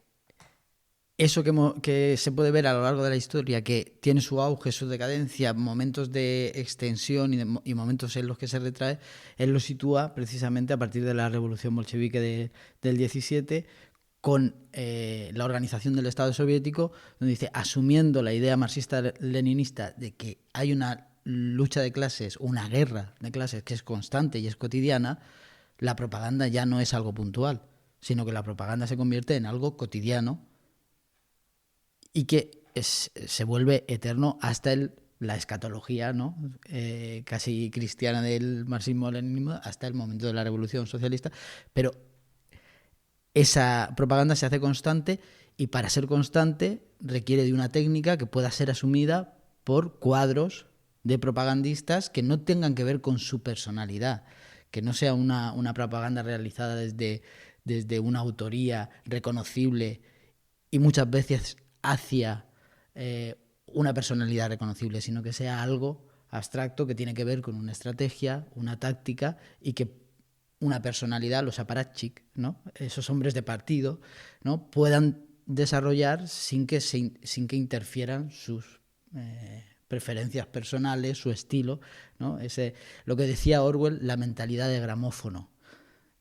eso que se puede ver a lo largo de la historia, que tiene su auge, su decadencia, momentos de extensión y momentos en los que se retrae, él lo sitúa precisamente a partir de la revolución bolchevique del 17, con la organización del Estado soviético, donde dice, asumiendo la idea marxista-leninista de que hay una lucha de clases, una guerra de clases que es constante y es cotidiana, la propaganda ya no es algo puntual, sino que la propaganda se convierte en algo cotidiano y que se vuelve eterno hasta la escatología, ¿no? Casi cristiana del marxismo-leninismo, hasta el momento de la revolución socialista, pero esa propaganda se hace constante y para ser constante requiere de una técnica que pueda ser asumida por cuadros de propagandistas que no tengan que ver con su personalidad, que no sea una propaganda realizada desde una autoría reconocible y muchas veces hacia una personalidad reconocible, sino que sea algo abstracto que tiene que ver con una estrategia, una táctica y que una personalidad, los apparatchik, ¿no? Esos hombres de partido, ¿no? Puedan desarrollar sin que interfieran sus preferencias personales, su estilo, ¿no? Lo que decía Orwell, la mentalidad de gramófono,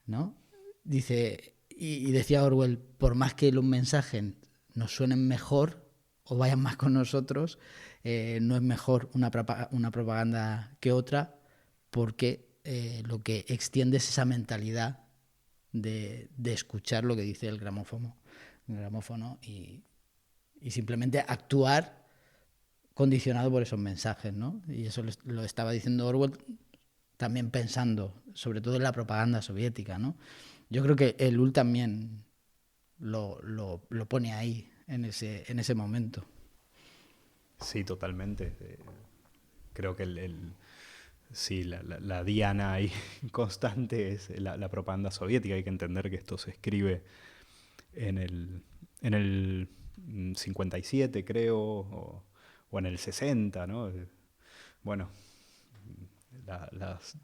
¿no? Dice, y decía Orwell, por más que los mensajes nos suenen mejor o vayan más con nosotros, no es mejor una propaganda que otra, porque lo que extiende es esa mentalidad de escuchar lo que dice el gramófono y simplemente actuar condicionado por esos mensajes, ¿no? Y eso lo estaba diciendo Orwell también pensando sobre todo en la propaganda soviética, ¿no? Yo creo que Ellul también lo pone ahí en ese momento.
Sí, totalmente. Creo que la diana ahí constante es la propaganda soviética. Hay que entender que esto se escribe en el 57, creo, o en el 60, ¿no? Bueno, las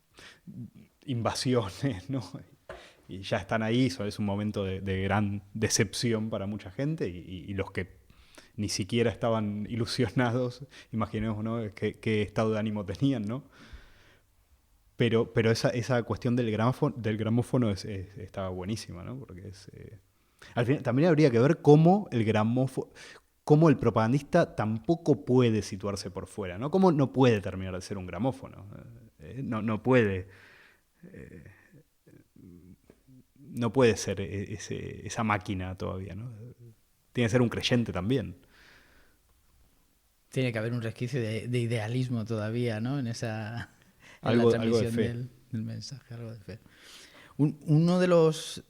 invasiones, ¿no? Y ya están ahí, eso es un momento de gran decepción para mucha gente y los que ni siquiera estaban ilusionados, imaginemos, ¿no? qué estado de ánimo tenían, ¿no? Pero esa cuestión del gramófono estaba buenísima, ¿no? Porque al final, también habría que ver cómo el propagandista tampoco puede situarse por fuera, ¿no? Cómo no puede terminar de ser un gramófono. No puede. No puede ser esa máquina todavía, ¿no? Tiene que ser un creyente también.
Tiene que haber un resquicio de idealismo todavía, ¿no? En esa en
Algo
la
de
transmisión
fe.
del mensaje, algo de fe. Uno de los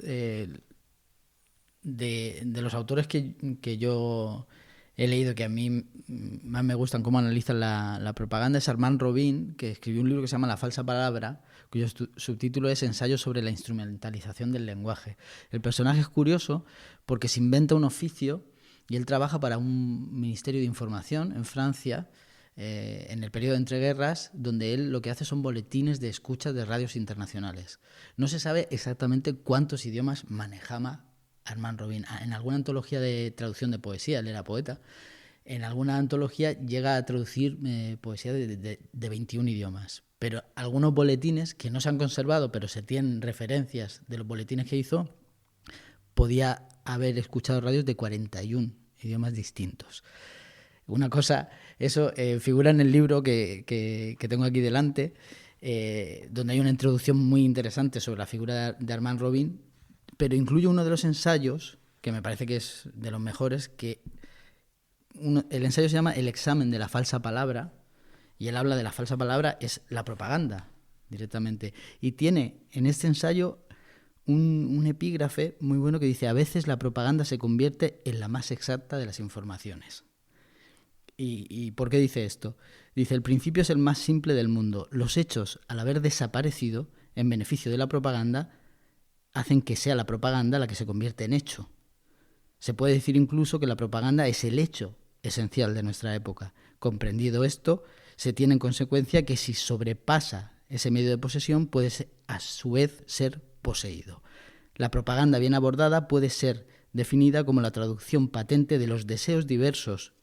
de los autores que yo he leído, que a mí más me gustan cómo analizan la propaganda, es Armand Robin, que escribió un libro que se llama La falsa palabra, cuyo subtítulo es Ensayo sobre la instrumentalización del lenguaje. El personaje es curioso porque se inventa un oficio y él trabaja para un ministerio de información en Francia, en el periodo de entreguerras, donde él lo que hace son boletines de escucha de radios internacionales. No se sabe exactamente cuántos idiomas manejaba Armand Robin. En alguna antología de traducción de poesía, él era poeta, en alguna antología llega a traducir poesía de 21 idiomas. Pero algunos boletines que no se han conservado, pero se tienen referencias de los boletines que hizo, podía haber escuchado radios de 41 idiomas distintos. Una cosa, eso figura en el libro que tengo aquí delante, donde hay una introducción muy interesante sobre la figura de Armand Robin, pero incluye uno de los ensayos, que me parece que es de los mejores, el ensayo se llama El examen de la falsa palabra, y él habla de la falsa palabra, es la propaganda, directamente. Y tiene en este ensayo un epígrafe muy bueno que dice: a veces la propaganda se convierte en la más exacta de las informaciones. ¿Y por qué dice esto? Dice: el principio es el más simple del mundo. Los hechos, al haber desaparecido en beneficio de la propaganda, hacen que sea la propaganda la que se convierte en hecho. Se puede decir incluso que la propaganda es el hecho esencial de nuestra época. Comprendido esto, se tiene en consecuencia que si sobrepasa ese medio de posesión, puede a su vez ser poseído. La propaganda bien abordada puede ser definida como la traducción patente de los deseos diversos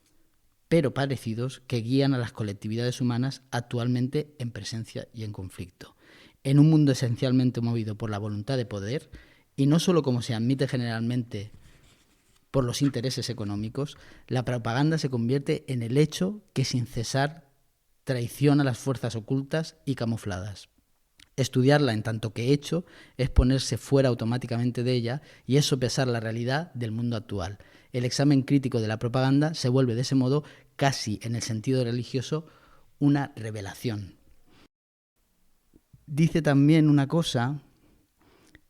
pero parecidos que guían a las colectividades humanas actualmente en presencia y en conflicto. En un mundo esencialmente movido por la voluntad de poder, y no solo como se admite generalmente por los intereses económicos, la propaganda se convierte en el hecho que sin cesar traiciona las fuerzas ocultas y camufladas. Estudiarla en tanto que hecho es ponerse fuera automáticamente de ella y es sopesar la realidad del mundo actual. El examen crítico de la propaganda se vuelve de ese modo, casi en el sentido religioso, una revelación. Dice también una cosa,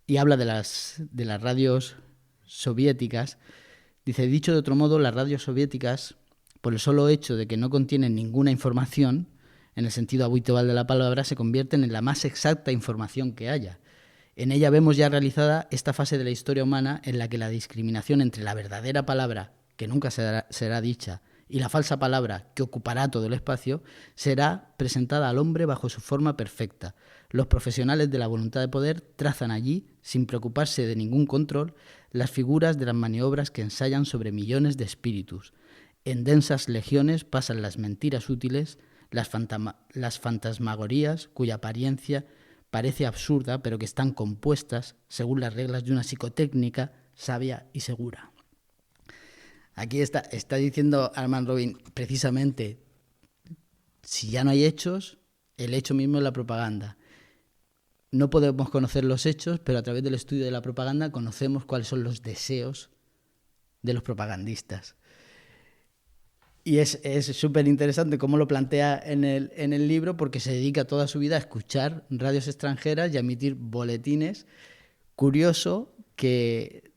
y habla de las radios soviéticas. Dice: dicho de otro modo, las radios soviéticas, por el solo hecho de que no contienen ninguna información, en el sentido habitual de la palabra, se convierten en la más exacta información que haya. En ella vemos ya realizada esta fase de la historia humana en la que la discriminación entre la verdadera palabra, que nunca será dicha, y la falsa palabra, que ocupará todo el espacio, será presentada al hombre bajo su forma perfecta. Los profesionales de la voluntad de poder trazan allí, sin preocuparse de ningún control, las figuras de las maniobras que ensayan sobre millones de espíritus. En densas legiones pasan las mentiras útiles, las fantasmagorías cuya apariencia parece absurda, pero que están compuestas según las reglas de una psicotécnica sabia y segura. Aquí está diciendo Armand Robin precisamente: si ya no hay hechos, el hecho mismo es la propaganda. No podemos conocer los hechos, pero a través del estudio de la propaganda conocemos cuáles son los deseos de los propagandistas. Y es súper interesante cómo lo plantea en el libro, porque se dedica toda su vida a escuchar radios extranjeras y a emitir boletines. Curioso que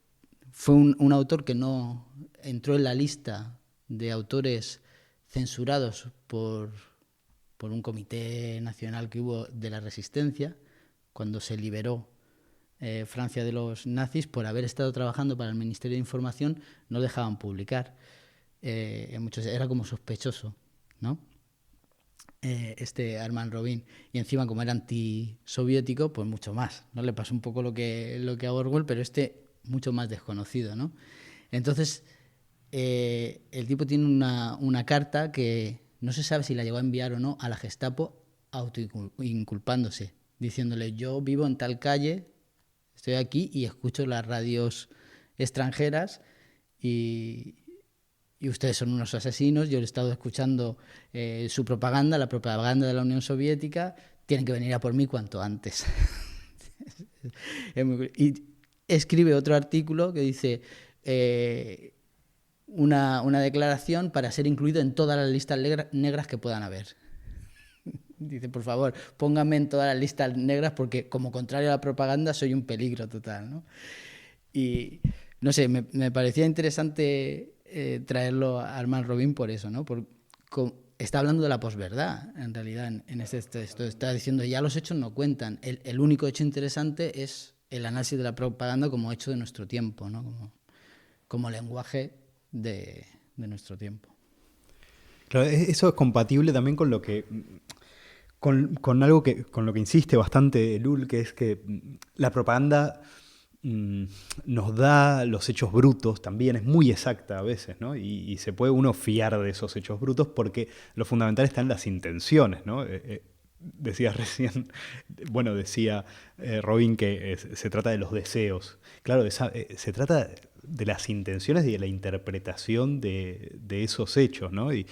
fue un autor que no entró en la lista de autores censurados por un comité nacional que hubo de la resistencia, cuando se liberó Francia de los nazis. Por haber estado trabajando para el Ministerio de Información, no dejaban publicar. Era como sospechoso, ¿no? Armand Robin, y encima, como era antisoviético, pues mucho más, ¿no? Le pasó un poco lo que a Orwell, pero mucho más desconocido, ¿no? Entonces el tipo tiene una carta que no se sabe si la llegó a enviar o no a la Gestapo, autoinculpándose, diciéndole: yo vivo en tal calle, estoy aquí y escucho las radios extranjeras y ustedes son unos asesinos, yo he estado escuchando su propaganda, la propaganda de la Unión Soviética, tienen que venir a por mí cuanto antes. Y escribe otro artículo que dice: una declaración para ser incluido en todas las listas negras que puedan haber. Dice, por favor, pónganme en todas las listas negras porque, como contrario a la propaganda, soy un peligro total, ¿no? Y, no sé, me parecía interesante traerlo a Armand Robin por eso, ¿no? Está hablando de la posverdad, en realidad, en este texto. Está diciendo, ya los hechos no cuentan. El único hecho interesante es el análisis de la propaganda como hecho de nuestro tiempo, ¿no? Como lenguaje de nuestro tiempo.
Claro, eso es compatible también con lo que... Con algo con lo que insiste bastante Ellul, que es que la propaganda nos da los hechos brutos, también es muy exacta a veces, ¿no? Y se puede uno fiar de esos hechos brutos porque lo fundamental está en las intenciones, ¿no? Decías recién, bueno, decía Robin que se trata de los deseos. Claro, se trata de las intenciones y de la interpretación de esos hechos, ¿no? Y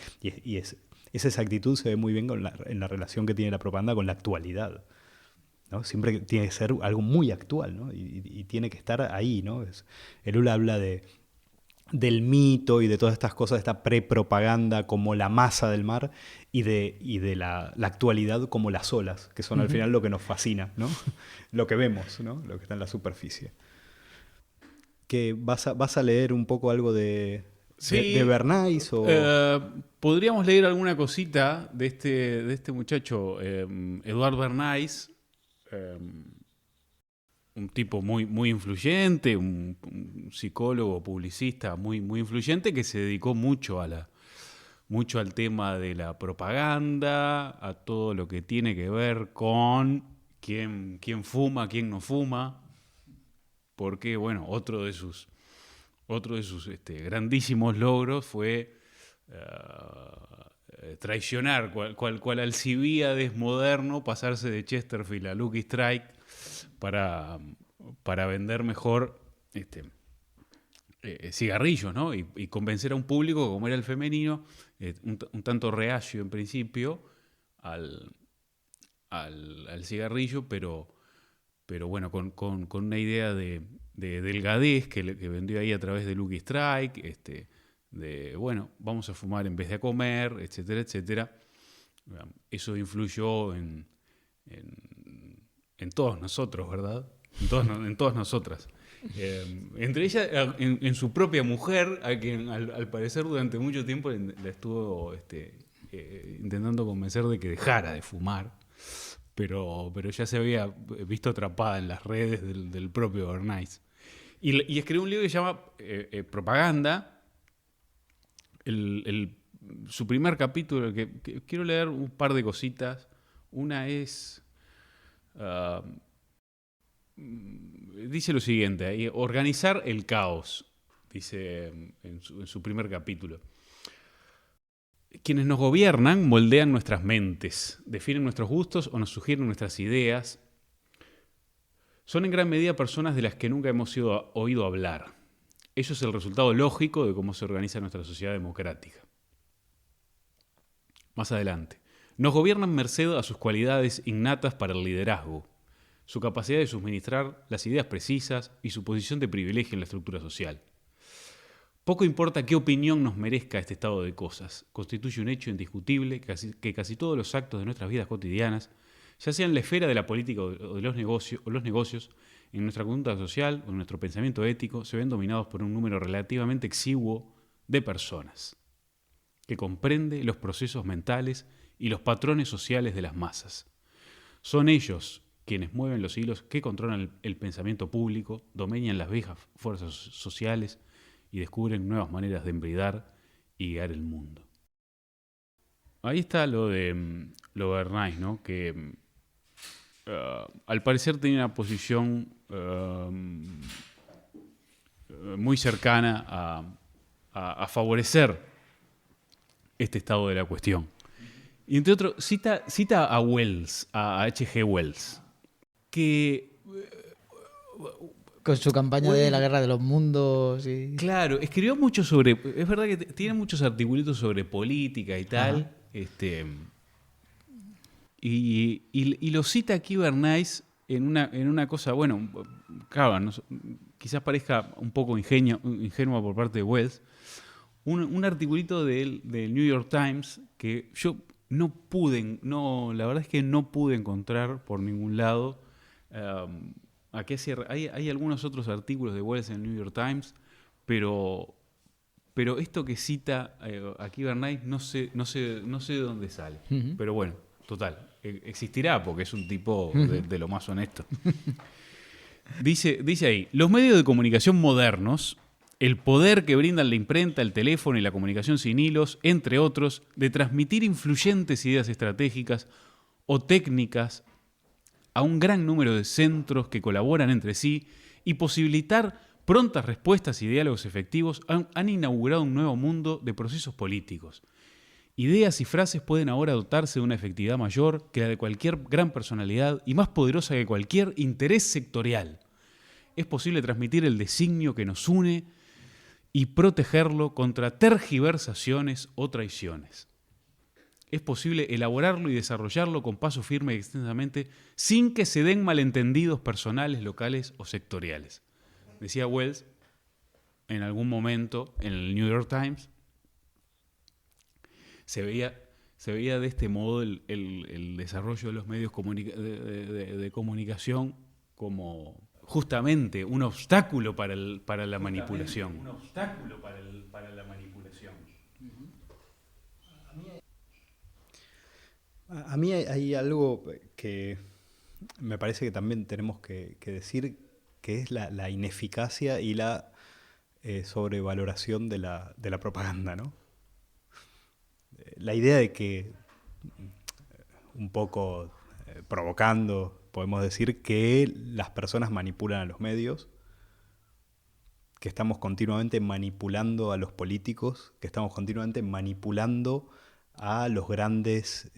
esa exactitud se ve muy bien en la relación que tiene la propaganda con la actualidad, ¿no? Siempre tiene que ser algo muy actual, ¿no? Y tiene que estar ahí, ¿no? Ellul habla del mito y de todas estas cosas, de esta prepropaganda como la masa del mar y de la actualidad como las olas, que son al final lo que nos fascina, ¿no? Lo que vemos, ¿no? Lo que está en la superficie. ¿Que vas a leer un poco algo de Bernays? O...
podríamos leer alguna cosita de este muchacho, Eduard Bernays, un tipo muy influyente, un psicólogo, publicista muy influyente que se dedicó mucho al tema de la propaganda, a todo lo que tiene que ver con quién fuma, quién no fuma, porque, bueno, otro de sus grandísimos logros fue traicionar, cual Alcibíades moderno, pasarse de Chesterfield a Lucky Strike para vender mejor cigarrillos, ¿no? Y convencer a un público, como era el femenino, un tanto reacio en principio al cigarrillo, pero bueno, con una idea de delgadez que vendió ahí a través de Lucky Strike, de, bueno, vamos a fumar en vez de a comer, etcétera, etcétera. Eso influyó en todos nosotros, ¿verdad? En todas nosotras. Entre ellas, en su propia mujer, a quien al parecer durante mucho tiempo la estuvo intentando convencer de que dejara de fumar, pero ya se había visto atrapada en las redes del propio Bernays. Y escribió un libro que se llama Propaganda. Su primer capítulo, que quiero leer un par de cositas. Una es... dice lo siguiente, organizar el caos, dice en su primer capítulo. Quienes nos gobiernan moldean nuestras mentes, definen nuestros gustos o nos sugieren nuestras ideas. Son en gran medida personas de las que nunca hemos oído hablar. Eso es el resultado lógico de cómo se organiza nuestra sociedad democrática. Más adelante. Nos gobiernan merced a sus cualidades innatas para el liderazgo, su capacidad de suministrar las ideas precisas y su posición de privilegio en la estructura social. Poco importa qué opinión nos merezca este estado de cosas, constituye un hecho indiscutible que casi todos los actos de nuestras vidas cotidianas, ya sea en la esfera de la política o de los negocios, en nuestra conducta social o en nuestro pensamiento ético, se ven dominados por un número relativamente exiguo de personas, que comprende los procesos mentales y los patrones sociales de las masas. Son ellos quienes mueven los hilos que controlan el pensamiento público, dominan las viejas fuerzas sociales y descubren nuevas maneras de embridar y guiar el mundo. Ahí está lo de Bernays, ¿no? Que al parecer tenía una posición muy cercana a favorecer este estado de la cuestión. Y entre otros, cita a Wells, a H.G. Wells, que...
con su campaña de la Guerra de los Mundos. Y...
Claro, escribió mucho sobre... Es verdad que tiene muchos articulitos sobre política y tal. Y lo cita aquí Bernays en una cosa, bueno, claro, quizás parezca un poco ingenua por parte de Wells, un articulito del New York Times que yo la verdad es que no pude encontrar por ningún lado. Hay algunos otros artículos de Wells en el New York Times, pero esto que cita aquí Bernays no sé de dónde sale. Uh-huh. Pero bueno, total, existirá porque es un tipo de lo más honesto. Dice ahí, los medios de comunicación modernos, el poder que brindan la imprenta, el teléfono y la comunicación sin hilos, entre otros, de transmitir influyentes ideas estratégicas o técnicas a un gran número de centros que colaboran entre sí y posibilitar prontas respuestas y diálogos efectivos, han inaugurado un nuevo mundo de procesos políticos. Ideas y frases pueden ahora dotarse de una efectividad mayor que la de cualquier gran personalidad y más poderosa que cualquier interés sectorial. Es posible transmitir el designio que nos une y protegerlo contra tergiversaciones o traiciones. Es posible elaborarlo y desarrollarlo con paso firme y extensamente sin que se den malentendidos personales, locales o sectoriales. Decía Wells en algún momento en el New York Times, se veía de este modo el desarrollo de los medios de comunicación como justamente un obstáculo para la manipulación. Un obstáculo para la manipulación.
A mí hay algo que me parece que también tenemos que decir, que es la ineficacia y la sobrevaloración de la propaganda, ¿no? La idea de que, un poco provocando, podemos decir que las personas manipulan a los medios, que estamos continuamente manipulando a los políticos, que estamos continuamente manipulando a los grandes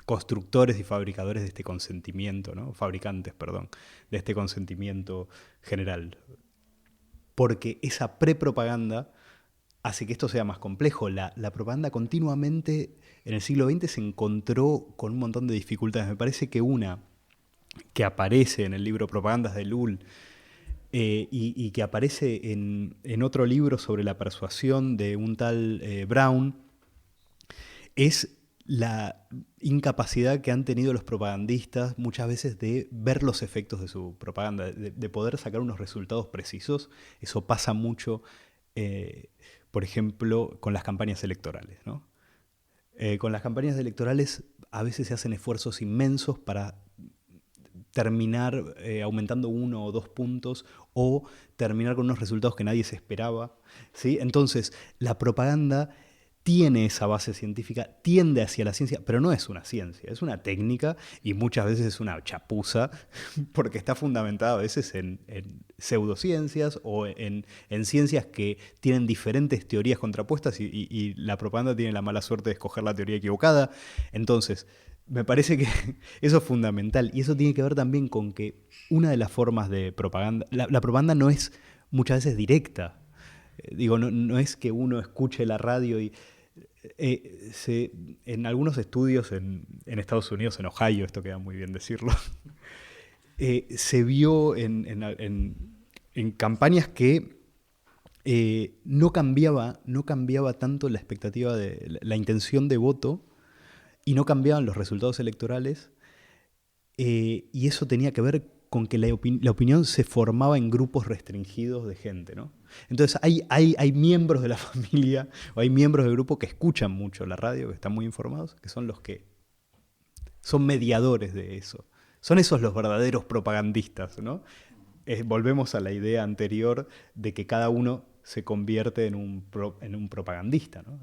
constructores y fabricadores de este consentimiento, ¿no? Fabricantes, perdón, de este consentimiento general. Porque esa prepropaganda hace que esto sea más complejo. La propaganda continuamente en el siglo XX se encontró con un montón de dificultades. Me parece que una que aparece en el libro Propagandas de Lull y que aparece en otro libro sobre la persuasión de un tal Brown es la incapacidad que han tenido los propagandistas muchas veces de ver los efectos de su propaganda, de poder sacar unos resultados precisos. Eso pasa mucho, por ejemplo, con las campañas electorales, ¿no? Con las campañas electorales a veces se hacen esfuerzos inmensos para terminar aumentando 1 o 2 puntos o terminar con unos resultados que nadie se esperaba, ¿sí? Entonces, la propaganda tiene esa base científica, tiende hacia la ciencia, pero no es una ciencia, es una técnica y muchas veces es una chapuza porque está fundamentada a veces en pseudociencias o en ciencias que tienen diferentes teorías contrapuestas y la propaganda tiene la mala suerte de escoger la teoría equivocada. Entonces, me parece que eso es fundamental y eso tiene que ver también con que una de las formas de propaganda, la propaganda no es muchas veces directa. No es que uno escuche la radio y en algunos estudios en Estados Unidos, en Ohio, esto queda muy bien decirlo, se vio en campañas que no cambiaba tanto la expectativa de la intención de voto y no cambiaban los resultados electorales, y eso tenía que ver con que la opinión se formaba en grupos restringidos de gente, ¿no? Entonces hay miembros de la familia o hay miembros del grupo que escuchan mucho la radio, que están muy informados, que son los que son mediadores de eso. Son esos los verdaderos propagandistas, ¿no? Volvemos a la idea anterior de que cada uno se convierte en un propagandista, ¿no?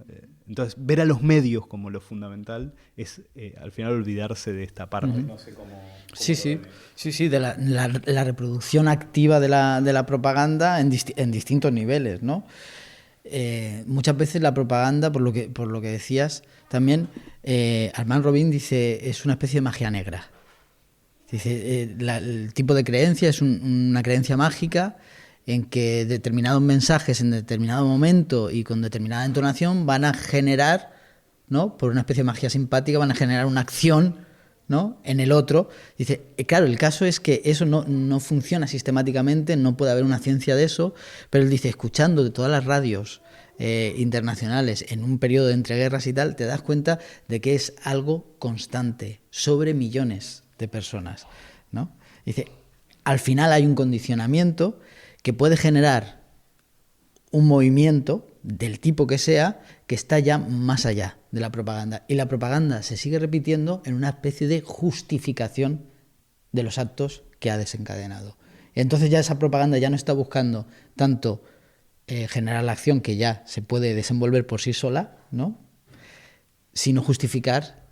Entonces, ver a los medios como lo fundamental es, al final, olvidarse de esta parte.
Uh-huh. No sé cómo sí, de la reproducción activa de la propaganda en distintos niveles, ¿no? Muchas veces la propaganda, por lo que decías, también, Armand Robin dice, es una especie de magia negra. Dice, el tipo de creencia es una creencia mágica en que determinados mensajes en determinado momento y con determinada entonación van a generar, ¿no? Por una especie de magia simpática, van a generar una acción ¿no? En el otro. Dice, claro, el caso es que eso no funciona sistemáticamente, no puede haber una ciencia de eso, pero él dice, escuchando de todas las radios internacionales en un periodo de entreguerras y tal, te das cuenta de que es algo constante, sobre millones de personas, ¿no? Dice, al final hay un condicionamiento que puede generar un movimiento del tipo que sea, que está ya más allá de la propaganda. Y la propaganda se sigue repitiendo en una especie de justificación de los actos que ha desencadenado. Entonces ya esa propaganda ya no está buscando tanto generar la acción que ya se puede desenvolver por sí sola, ¿no? Sino justificar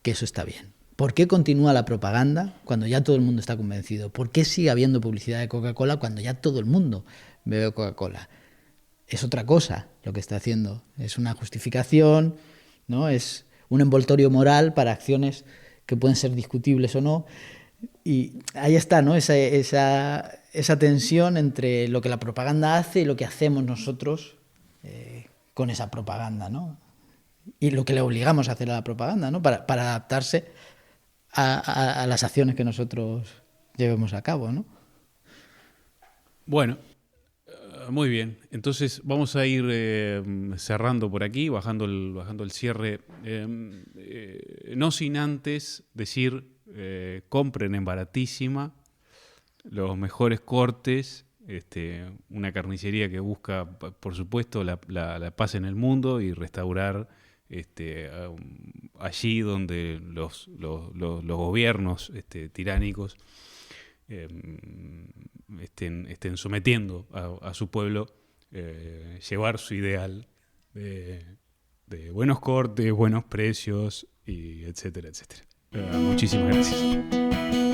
que eso está bien. ¿Por qué continúa la propaganda cuando ya todo el mundo está convencido? ¿Por qué sigue habiendo publicidad de Coca-Cola cuando ya todo el mundo bebe Coca-Cola? Es otra cosa lo que está haciendo. Es una justificación, ¿no? Es un envoltorio moral para acciones que pueden ser discutibles o no. Y ahí está, ¿no? Esa tensión entre lo que la propaganda hace y lo que hacemos nosotros con esa propaganda, ¿no? Y lo que le obligamos a hacer a la propaganda, ¿no? Para adaptarse a las acciones que nosotros llevemos a cabo, ¿no?
Bueno, muy bien. Entonces vamos a ir cerrando por aquí, bajando el cierre. No sin antes decir, compren en Baratísima los mejores cortes, una carnicería que busca, por supuesto, la paz en el mundo y restaurar allí donde los gobiernos tiránicos estén sometiendo a su pueblo, llevar su ideal de buenos cortes, buenos precios, y etcétera, etcétera. Muchísimas gracias.